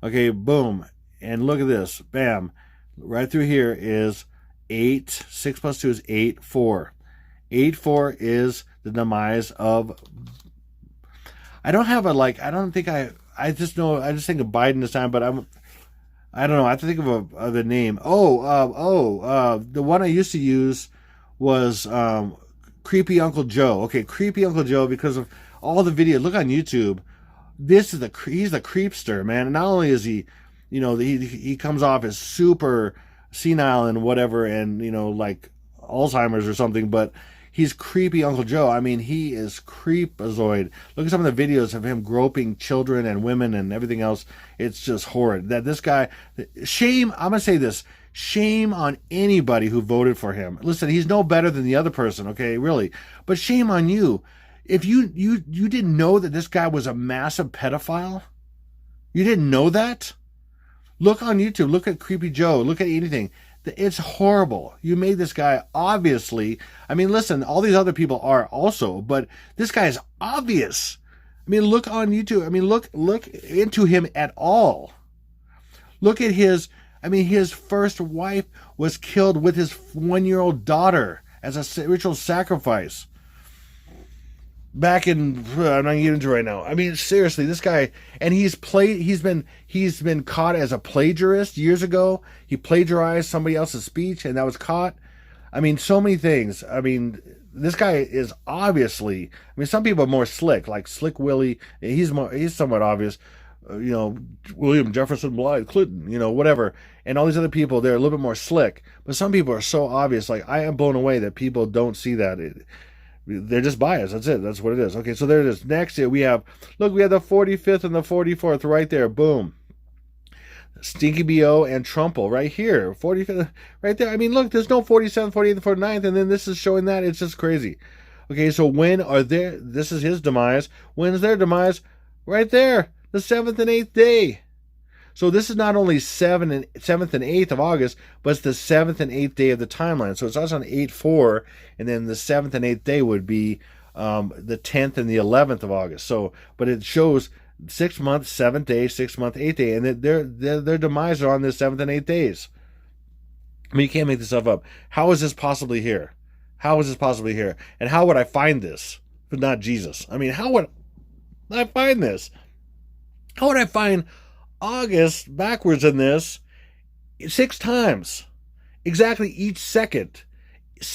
Okay, boom, and look at this. Bam, right through here is 8. 6 plus 2 is 8. 4. 8-4 is the demise of. I don't have a like. I don't think I just know. I just think of Biden this time, but I don't know. I have to think of the name. The one I used to use was Creepy Uncle Joe. Okay, Creepy Uncle Joe, because of all the videos. Look on YouTube. He's the creepster, man. And not only is he, he comes off as super senile and whatever, and like Alzheimer's or something, but he's Creepy Uncle Joe. I mean, he is creepazoid. Look at some of the videos of him groping children and women and everything else. It's just horrid. That this guy, shame, I'm going to say this, shame on anybody who voted for him. Listen, he's no better than the other person, okay, really. But shame on you. If you didn't know that this guy was a massive pedophile, you didn't know that? Look on YouTube. Look at Creepy Joe. Look at anything. It's horrible. You made this guy obviously. I mean, listen, all these other people are also, but this guy is obvious. I mean, look on YouTube. I mean, look into him at all. Look at his first wife was killed with his 1-year-old daughter as a ritual sacrifice. Back in, I'm not getting into it right now. I mean, seriously, this guy, and he's been caught as a plagiarist years ago. He plagiarized somebody else's speech, and that was caught. I mean, so many things. I mean, this guy is obviously. I mean, some people are more slick, like Slick Willie. He's somewhat obvious. William Jefferson Blythe Clinton, whatever, and all these other people, they're a little bit more slick. But some people are so obvious. Like, I am blown away that people don't see that. They're just biased. That's it. That's what it is. Okay, so there it is. Next, we have the 45th and the 44th right there. Boom. Stinky BO and Trumple right here. 45th right there. I mean, look, there's no 47th, 48th, and 49th, and then this is showing that. It's just crazy. Okay, so this is his demise. When's their demise? Right there. The 7th and 8th day. So this is not only 7th and 8th of August, but it's the 7th and 8th day of the timeline. So it's also on 8-4, and then the 7th and 8th day would be the 10th and the 11th of August. So, but it shows 6 months, 7th day, 6 month, 8th day, and their demise are on the 7th and 8th days. I mean, you can't make this stuff up. How is this possibly here? How is this possibly here? And how would I find this, but not Jesus? I mean, how would I find this? How would I find August backwards in this 6 times? Exactly each second,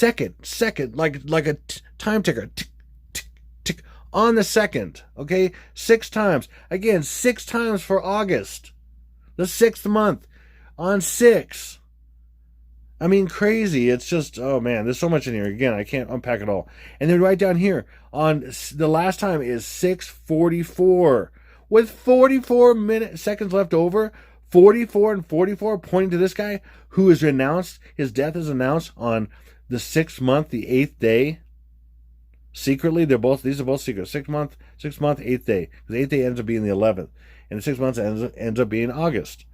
like a time ticker, tick, tick, tick, on the second, okay? 6 times. Again, 6 times for August, the 6th month, on 6. I mean, crazy. It's just, oh man, there's so much in here. Again, I can't unpack it all. And then right down here, on the last time is 6:44. With 44 seconds left over, 44 and 44, pointing to this guy who is announced, his death is announced on the 6th month, the 8th day. Secretly, these are both secret. 6th month, 8th day. The 8th day ends up being the 11th. And the 6th month ends up being August.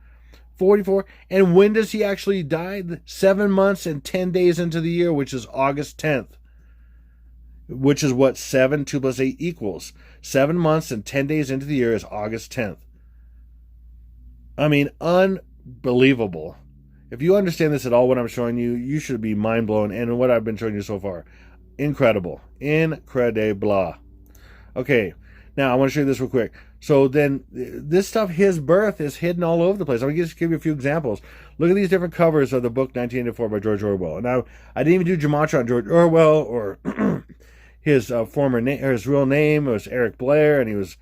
44. And when does he actually die? 7 months and 10 days into the year, which is August 10th. Which is what 7, 2 plus 8 equals. 7 months and 10 days into the year is August 10th. I mean, unbelievable. If you understand this at all, what I'm showing you, you should be mind blown. And what I've been showing you so far, incredible. Incredible. Okay, now I want to show you this real quick. So then this stuff, his birth is hidden all over the place. I'm going to just give you a few examples. Look at these different covers of the book 1984 by George Orwell. Now, I didn't even do Gematria on George Orwell or his former name, or his real name was Eric Blair, and he was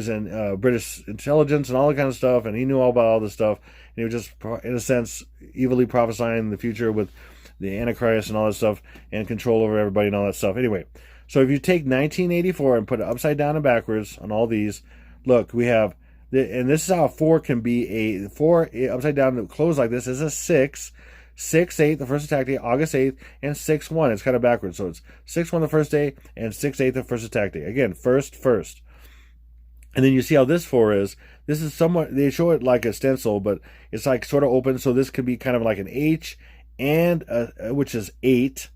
in British intelligence and all that kind of stuff, and he knew all about all this stuff. And he was just, in a sense, evilly prophesying the future with the Antichrist and all that stuff, and control over everybody and all that stuff. Anyway, so if you take 1984 and put it upside down and backwards on all these, look, we have, and this is how a 4 can be a 4 upside down closed like this is a 6. 6/8 the first attack day, August 8th, and 6/1. It's kind of backwards. So it's 6/1 the first day and 6/8 the first attack day. Again, first. And then you see how this 4 is. This is somewhat, they show it like a stencil, but it's like sort of open. So this could be kind of like an H, and which is 8.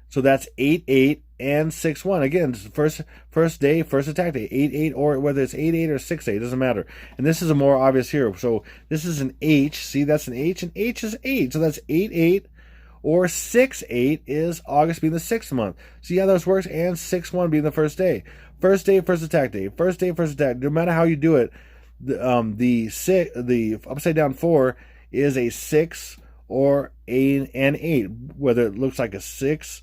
So that's 8/8 and 6/1. Again, first day, first attack day, 8/8, or whether it's 8/8 or 6/8, doesn't matter. And this is a more obvious here. So this is an H. See, that's an H, and H is 8. So that's 8/8, or 6/8 is August being the 6th month. See how this works? And 6/1 being the first day. First day, first attack day. First day, first attack. No matter how you do it, the upside down 4 is a 6 or an 8, whether it looks like a 6,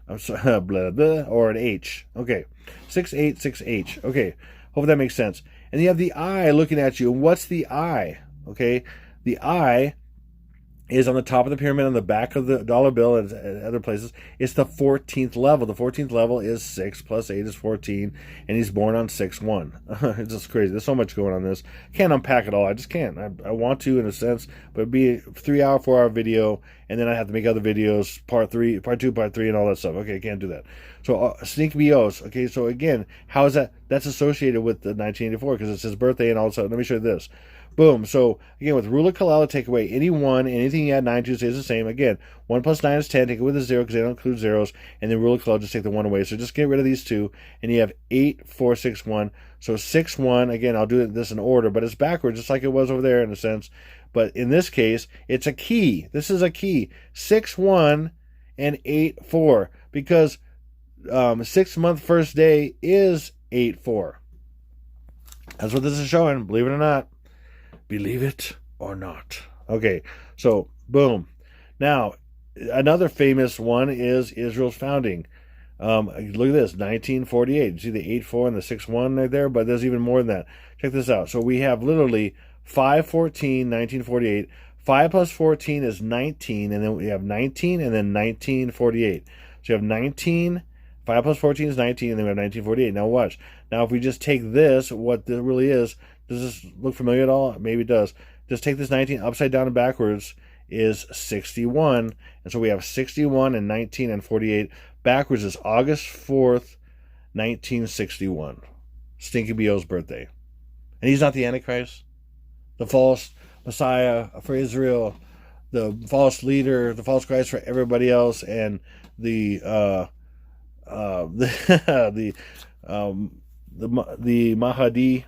I'm sorry, blah, blah, or an H. Okay, 6/8, 6H. Okay, hope that makes sense. And you have the I looking at you. And what's the I? Okay, the I is on the top of the pyramid, on the back of the dollar bill, and other places. It's the 14th level. The 14th level is 6 plus 8 is 14, and he's born on 6/1. It's just crazy. There's so much going on in this. Can't unpack it all. I just can't. I want to, in a sense, but it'd be a 3-hour, 4-hour video, and then I have to make other videos, part 3, part 2, part 3, and all that stuff. Okay, can't do that. So sneak BOs. Okay, so again, how is that? That's associated with the 1984 because it's his birthday, and all of a sudden, let me show you this. Boom. So, again, with rule of Kalila, take away any 1, anything you add 9 to stays the same. Again, 1 plus 9 is 10. Take it with a 0 because they don't include zeros. And then rule of Kalila, just take the 1 away. So just get rid of these 2. And you have 8, 4, 6, 1. So 6/1, again, I'll do this in order, but it's backwards, just like it was over there in a sense. But in this case, it's a key. This is a key. 6/1 and 8/4. Because 6th month first day is 8/4. That's what this is showing, believe it or not. Believe it or not. Okay, so boom. Now, another famous one is Israel's founding. Look at this, 1948. You see the 8/4 and the 6/1 right there, but there's even more than that. Check this out. So we have literally 5/14, 1948. 5 plus 14 is 19, and then we have 19, and then 1948. So you have 19. 5 plus 14 is 19, and then we have 1948. Now watch. Now if we just take this, what this really is, does this look familiar at all? Maybe it does. Just take this 19 upside down and backwards is 61. And so we have 61 and 19 and 48. Backwards is August 4th, 1961. Stinky B.O.'s birthday. And he's not the Antichrist, the false Messiah for Israel, the false leader, the false Christ for everybody else, and the Mahdi,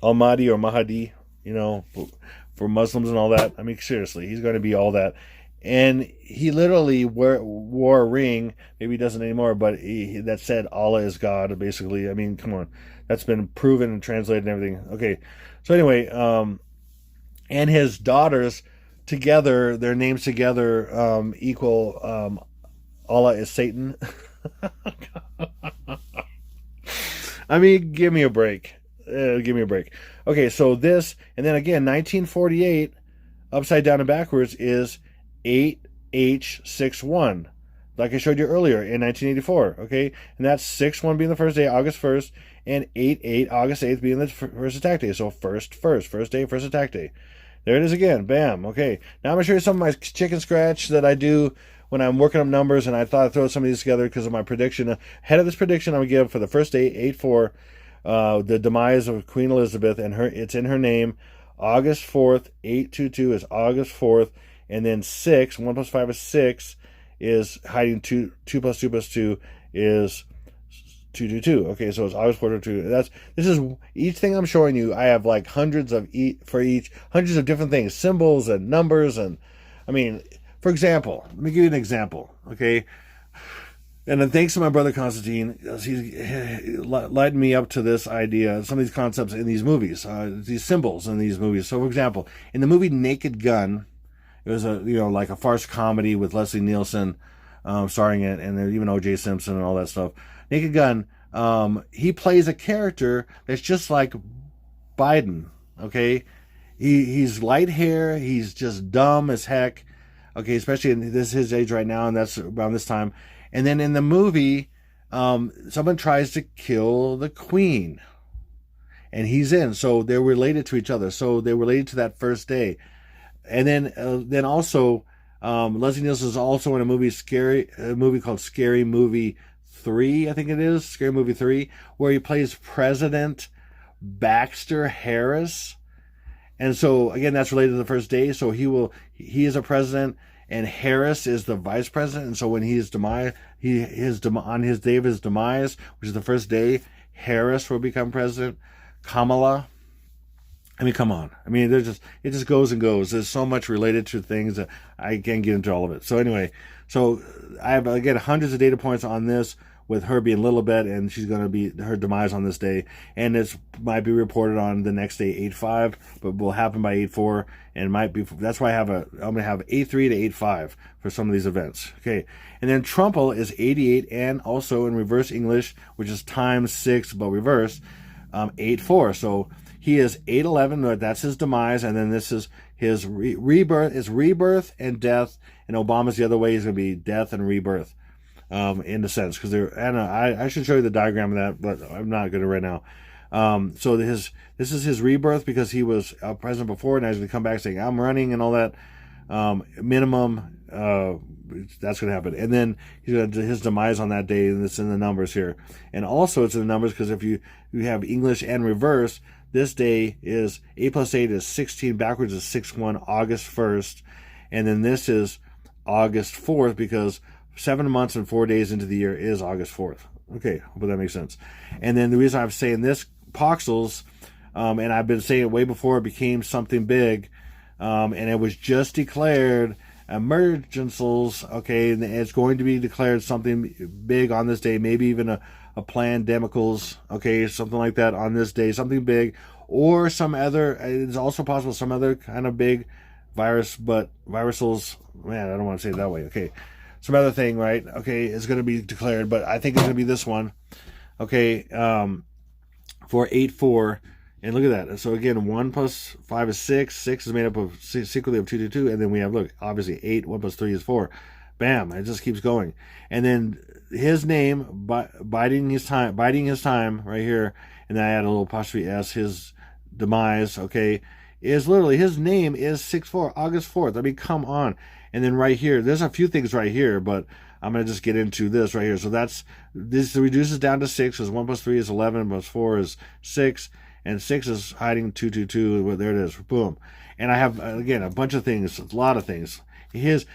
Almighty or Mahdi, for Muslims and all that. I mean, seriously, he's going to be all that. And he literally wore a ring. Maybe he doesn't anymore, but that said Allah is God, basically. I mean, come on. That's been proven and translated and everything. Okay. So anyway, and his daughters together, their names together equal Allah is Satan. I mean, give me a break. Give me a break. Okay, so this, and then again, 1948, upside down and backwards, is 8H61, like I showed you earlier in 1984. Okay, and that's 6/1 being the first day, August 1st, and 8/8, August 8th being the first attack day. So first day, first attack day. There it is again. Bam. Okay, now I'm going to show you some of my chicken scratch that I do when I'm working up numbers, and I thought I'd throw some of these together because of my prediction. Ahead of this prediction, I'm going to give for the first day, 8/4, the demise of Queen Elizabeth, and it's in her name. August 4th, 8/22 is August 4th, and then 6, 1 plus 5 is 6, is hiding 2 plus 2 plus 2 is 222. Okay, so it's August 4th, 2. This is each thing I'm showing you. I have like hundreds of different things, symbols and numbers, and I mean, for example, let me give you an example. Okay. And then thanks to my brother Constantine, he's lighting me up to this idea, some of these concepts in these movies, these symbols in these movies. So, for example, in the movie Naked Gun, it was like a farce comedy with Leslie Nielsen starring it, and then even O.J. Simpson and all that stuff. Naked Gun, he plays a character that's just like Biden. Okay, he's light hair, he's just dumb as heck. Okay, especially in his age right now, and that's around this time. And then in the movie, someone tries to kill the queen, and he's in. So they're related to each other. So they're related to that first day. And then also, Leslie Nielsen is also in a movie called Scary Movie 3, I think it is, Scary Movie 3, where he plays President Baxter Harris. And so again, that's related to the first day. So he is a president, and Harris is the vice president. And so when on his day of his demise, which is the first day, Harris will become president. Kamala. I mean, come on. I mean, it just goes and goes. There's so much related to things that I can't get into all of it. So anyway, so I have, again, hundreds of data points on this, with her being Lilibet, and she's going to be her demise on this day. And this might be reported on the next day, 8/5, but will happen by 8/4, and might be. That's why I'm going to have 8/3 to 8/5 for some of these events. Okay, and then Trumple is 88, and also in reverse English, which is times 6 but reverse, 8/4. So he is 8/11. That's his demise, and then this is his rebirth. Is rebirth and death, and Obama's the other way. He's going to be death and rebirth. In a sense, because I should show you the diagram of that, but I'm not going to right now. So this is his rebirth, because he was president before, and he's going to come back saying I'm running and all that. Minimum, that's going to happen, and then he's going to his demise on that day, and it's in the numbers here, and also it's in the numbers because if you have English and reverse, this day is 8 + 8 is 16. Backwards is 6/1, August 1st, and then this is August 4th, because 7 months and 4 days into the year is August 4th. Okay, hope that makes sense. And then the reason I'm saying this, Poxels, and I've been saying it way before it became something big, and it was just declared emergencals, okay, and it's going to be declared something big on this day, maybe even a pandemicals, okay, something like that on this day, something big, or some other, it's also possible some other kind of big virus, but virusals, man, I don't want to say it that way, okay. Some other thing, right? Okay, is going to be declared, but I think it's going to be this one. Okay, for 8/4, and look at that. So again, 1 + 5 is 6. 6 is made up of secretly of 2, 2, 2, and then we have, look, obviously 8. 1 + 3 is 4. Bam! It just keeps going. And then his name, biding his time, right here, and then I add a little apostrophe s. His demise, okay, is literally his name is 6/4, August 4th. I mean, come on. And then right here, there's a few things right here, but I'm going to just get into this right here. So this reduces down to 6, because 1 + 3 is 11, + 4 is 6, and 6 is hiding 2, 2, 2. Well, there it is. Boom. And I have, again, a bunch of things, a lot of things. He's,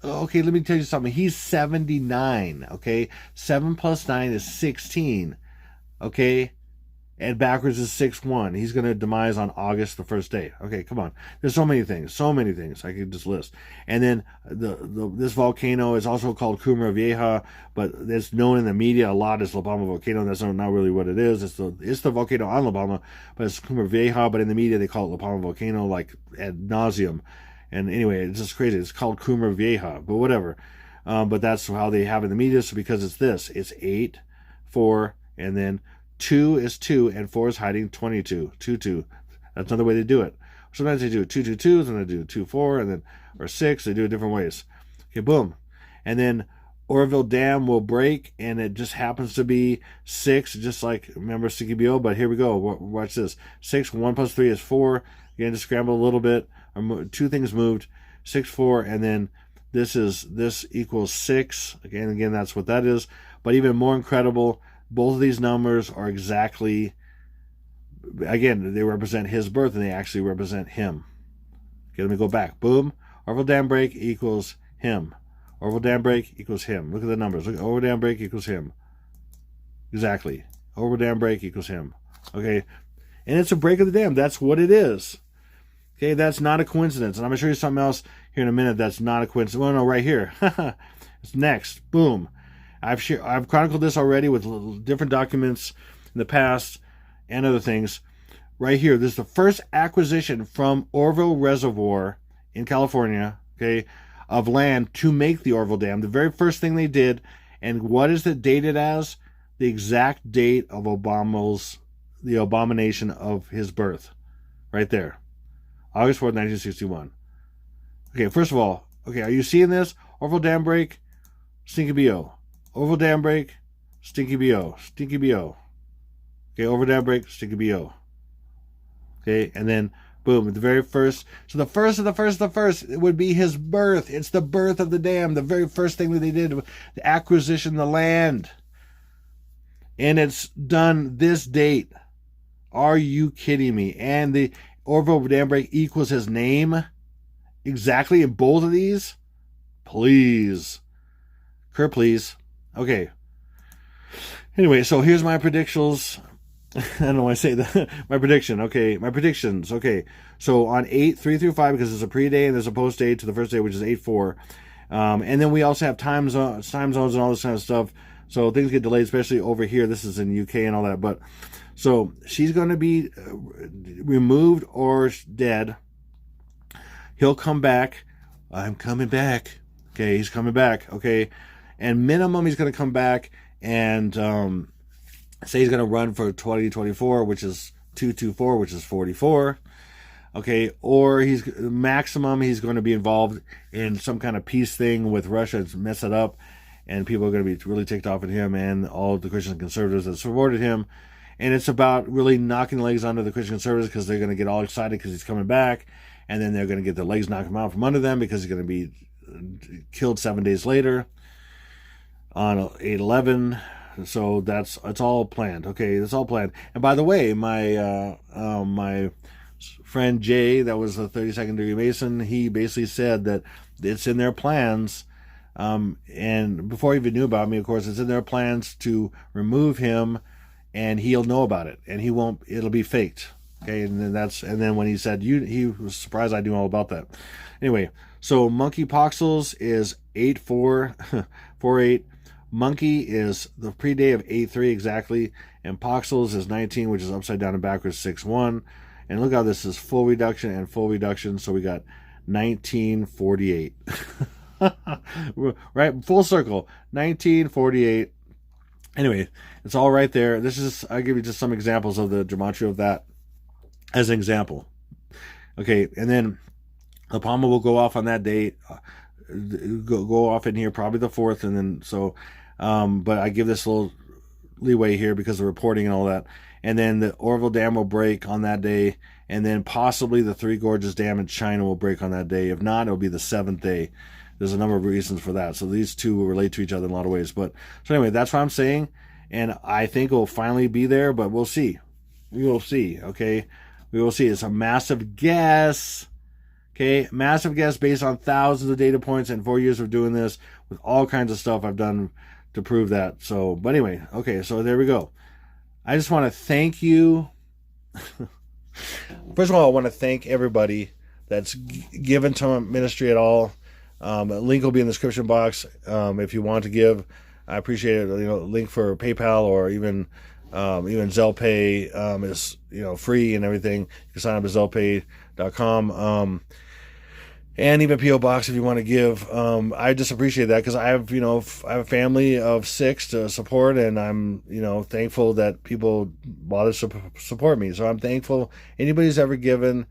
okay, let me tell you something. He's 79, okay? 7 + 9 is 16, okay? And backwards is 6/1. He's going to demise on August the 1st day. Okay, come on. There's so many things I could just list. And then this volcano is also called Cumbre Vieja, but it's known in the media a lot as La Palma volcano. That's not really what it is. It's the volcano on La Palma, but it's Cumbre Vieja. But in the media they call it La Palma volcano, like ad nauseum. And anyway, it's just crazy. It's called Cumbre Vieja, but whatever. But that's how they have it in the media. So because it's 8, 4, and then 2 is 2, and 4 is hiding 22. 2, 2. That's another way to do it. Sometimes they do 2, 2, 2, then they do 2, 4, and then, or 6. They do it different ways. Okay, boom. And then Oroville Dam will break, and it just happens to be 6, just like, remember CKBO, but here we go. Watch this. 6, 1 + 3 is 4. Again, to scramble a little bit. 2 things moved. 6, 4, and then this equals 6. Again, that's what that is. But even more incredible, both of these numbers are exactly, again, they represent his birth, and they actually represent him. Okay, let me go back. Boom. Orville Dam break equals him. Orville Dam break equals him. Look at the numbers. Look, Orville Dam break equals him. Exactly. Orville Dam break equals him. Okay. And it's a break of the dam. That's what it is. Okay, that's not a coincidence. And I'm going to show you something else here in a minute that's not a coincidence. Well, no, right here. It's next. Boom. I've chronicled this already with different documents in the past and other things. Right here, this is the first acquisition from Orville Reservoir in California, okay, of land to make the Orville Dam. The very first thing they did, and what is it dated as? The exact date of the abomination of his birth. Right there. August 4th, 1961. Okay, first of all, okay, are you seeing this? Orville Dam break, Stinky B.O. Orville Dam break, Stinky B.O. Stinky B.O. Okay, Orville Dam break, Stinky B.O. Okay, and then Boom, the very first. So the first of the first of the first would be his birth. It's the birth of the dam. The very first thing that they did, the acquisition of the land. And it's done this date. Are you kidding me? And the Orville dam break equals his name exactly in both of these? Please. Kurt, please. Okay. Anyway, so here's my predictions. I don't know why I say that. My prediction. Okay. My predictions. Okay. So on 8/3-5, because there's a pre-day and there's a post-day to the first day, which is 8/4. And then we also have time zones and all this kind of stuff. So things get delayed, especially over here. This is in UK and all that. But so she's going to be removed or dead. He'll come back. I'm coming back. Okay. He's coming back. Okay. And minimum, he's going to come back and say he's going to run for 2024, which is 224, which is 44. Okay, or he's maximum, he's going to be involved in some kind of peace thing with Russia to mess it up, and people are going to be really ticked off at him and all of the Christian conservatives that supported him. And it's about really knocking legs under the Christian conservatives because they're going to get all excited because he's coming back, and then they're going to get their legs knocked out from under them because he's going to be killed 7 days later on 8/11. So it's all planned. Okay, it's all planned. And by the way, my friend Jay, that was a 32nd degree Mason, he basically said that it's in their plans, and before he even knew about me, of course, it's in their plans to remove him, and he'll know about it, and he won't. It'll be faked. Okay, and then when he said he was surprised I knew all about that. Anyway, so Monkey Poxels is 8/4/48. Monkey is the pre-day of 8/3 exactly, and Poxels is 19, which is upside down and backwards 6/1. And look how this is full reduction and full reduction. So we got 1948. Right, full circle, 1948. Anyway, it's all right there. I'll give you just some examples of the gematria of that as an example. Okay, and then the Palma will go off on that date. Go off in here, probably the 4th, and then so, but I give this a little leeway here because of reporting and all that. And then the Orville Dam will break on that day, and then possibly the Three Gorges Dam in China will break on that day. If not, it'll be the 7th day. There's a number of reasons for that. So these two will relate to each other in a lot of ways. But so anyway, that's what I'm saying, and I think it'll finally be there, but we'll see. We will see. Okay, we will see. It's a massive guess. Okay, massive guess based on thousands of data points and 4 years of doing this with all kinds of stuff I've done to prove that. So, but anyway, okay, so there we go. I just want to thank you. First of all, I want to thank everybody that's given to my ministry at all. A link will be in the description box if you want to give. I appreciate it. Link for PayPal or even Zelle Pay is free and everything. You can sign up at zellpay.com. And even P.O. Box if you want to give. I just appreciate that because I have a family of 6 to support, and I'm thankful that people bother to support me. So I'm thankful. Anybody who's ever given,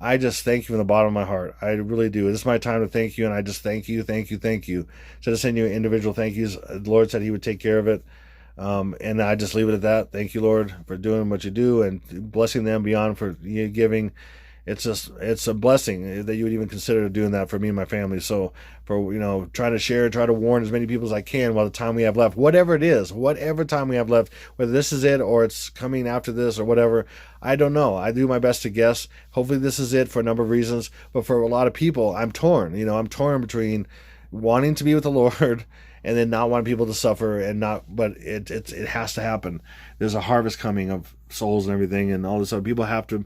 I just thank you from the bottom of my heart. I really do. This is my time to thank you, and I just thank you. Instead of sending you individual thank yous, the Lord said He would take care of it. And I just leave it at that. Thank you, Lord, for doing what you do and blessing them beyond for you giving. It's a blessing that you would even consider doing that for me and my family. So for, trying to share, try to warn as many people as I can while the time we have left, whatever it is, whatever time we have left, whether this is it or it's coming after this or whatever, I don't know. I do my best to guess. Hopefully this is it for a number of reasons. But for a lot of people, I'm torn. I'm torn between wanting to be with the Lord and then not wanting people to suffer but it has to happen. There's a harvest coming of souls and everything and all this other. People have to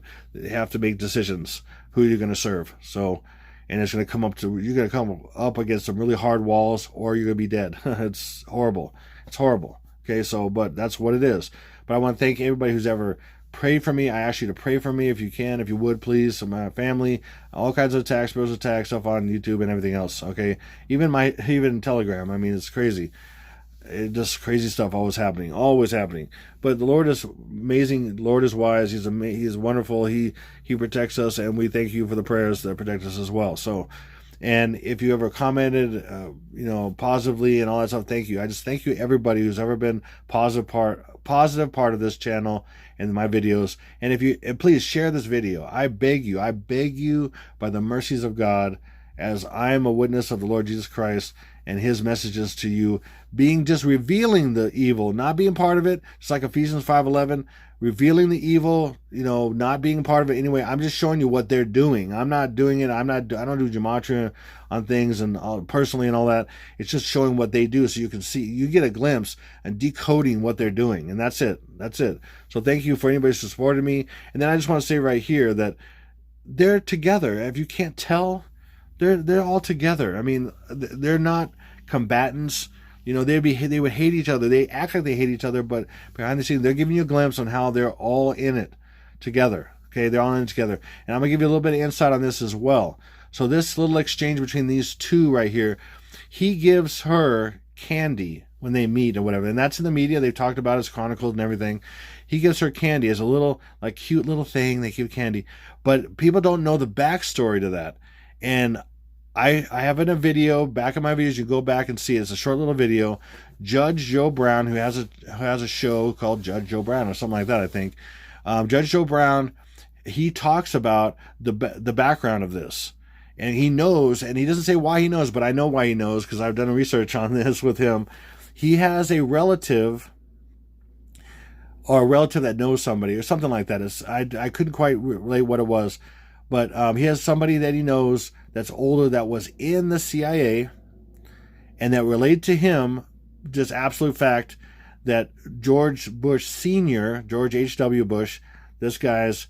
make decisions who you're going to serve. So, and it's going to you're going to come up against some really hard walls or you're going to be dead. It's horrible. Okay. So, but that's what it is. But I want to thank everybody who's ever prayed for me. I ask you to pray for me if you can, if you would, please. So my family, all kinds of attacks, spiritual attacks, stuff on YouTube and everything else. Okay, even Telegram. I mean, it's crazy. Just crazy stuff always happening. But the Lord is amazing. The Lord is wise. He is wonderful. He protects us, and we thank you for the prayers that protect us as well. So, And if you ever commented, positively and all that stuff, thank you. I just thank you everybody who's ever been positive part of this channel and my videos. And please share this video. I beg you by the mercies of God, as I am a witness of the Lord Jesus Christ and his messages to you, being just revealing the evil, not being part of it, just like Ephesians 5:11, revealing the evil, not being part of it anyway. I'm just showing you what they're doing. I'm not doing it. I don't do Gematria on things and personally and all that. It's just showing what they do so you can see, you get a glimpse and decoding what they're doing. And that's it. So thank you for anybody who supported me. And then I just want to say right here that they're together. If you can't tell, they're all together. I mean, they're not combatants. They would hate each other. They act like they hate each other, but behind the scenes, they're giving you a glimpse on how they're all in it together. Okay, they're all in it together. And I'm going to give you a little bit of insight on this as well. So this little exchange between these two right here, he gives her candy when they meet or whatever. And that's in the media. They've talked about it, it's chronicled and everything. He gives her candy as a little, cute little thing. They give candy. But people don't know the backstory to that. And I have in a video, back in my videos, you go back and see it. It's a short little video. Judge Joe Brown, who has a show called Judge Joe Brown or something like that, I think. Judge Joe Brown, he talks about the background of this. And he knows, and he doesn't say why he knows, but I know why he knows because I've done research on this with him. He has a relative, or a relative that knows somebody or something like that. I couldn't quite relate what it was. But he has somebody that he knows that's older that was in the CIA and that related to him, just absolute fact, that George Bush Sr., George H.W. Bush, this guy's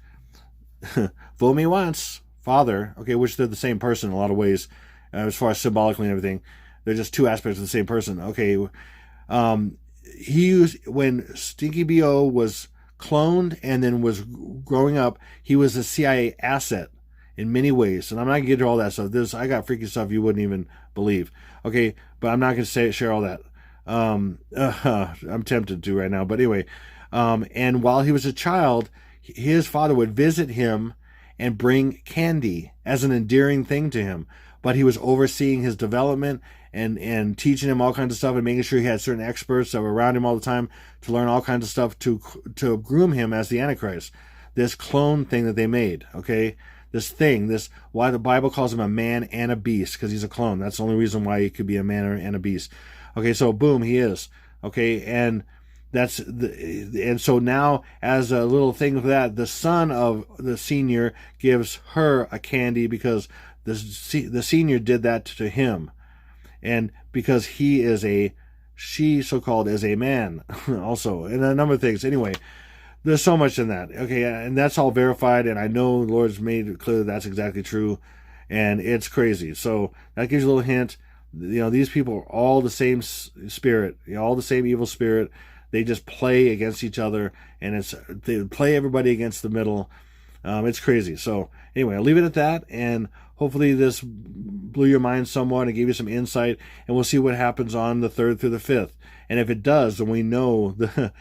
fool me once, father, okay, which they're the same person in a lot of ways, as far as symbolically and everything. They're just two aspects of the same person. Okay, when Stinky B.O. was cloned and then was growing up, he was a CIA asset in many ways. And I'm not going to get into all that stuff. I got freaky stuff you wouldn't even believe. Okay, but I'm not going to share all that. I'm tempted to right now. But anyway, and while he was a child, his father would visit him and bring candy as an endearing thing to him. But he was overseeing his development and teaching him all kinds of stuff and making sure he had certain experts that were around him all the time to learn all kinds of stuff to groom him as the Antichrist. This clone thing that they made, okay? Why the Bible calls him a man and a beast, because he's a clone. That's the only reason why he could be a man and a beast. Okay, so boom, he is. Okay, and so now, as a little thing of that, the son of the senior gives her a candy because the senior did that to him. And because she so-called is a man also, and a number of things. Anyway, there's so much in that. Okay, and that's all verified, and I know the Lord's made it clear that's exactly true, and it's crazy. So that gives you a little hint. These people are all the same spirit, all the same evil spirit. They just play against each other, and they play everybody against the middle. It's crazy. So anyway, I'll leave it at that, and hopefully this blew your mind somewhat and gave you some insight, and we'll see what happens on the 3rd through the 5th. And if it does, then we know the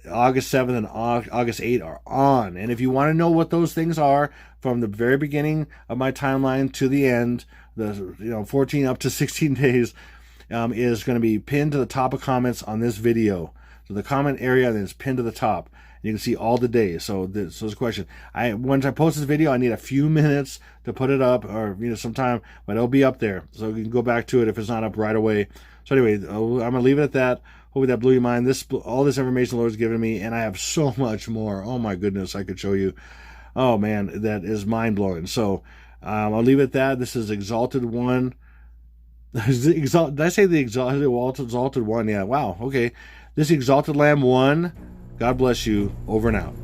August 7th and August 8th are on. And if you want to know what those things are from the very beginning of my timeline to the end, the 14 up to 16 days, is going to be pinned to the top of comments on this video. So the comment area then is pinned to the top. You can see all the days. So there's a question. Once I post this video, I need a few minutes to put it up, or sometime, but it'll be up there. So you can go back to it if it's not up right away. So anyway, I'm gonna leave it at that. Hopefully that blew your mind. All this information the Lord's given me, and I have so much more. Oh my goodness, I could show you. Oh man, that is mind blowing. So I'll leave it at that. This is Exalted One. Did I say the Exalted One? Yeah. Wow. Okay. This Exalted Lamb 1. God bless you. Over and out.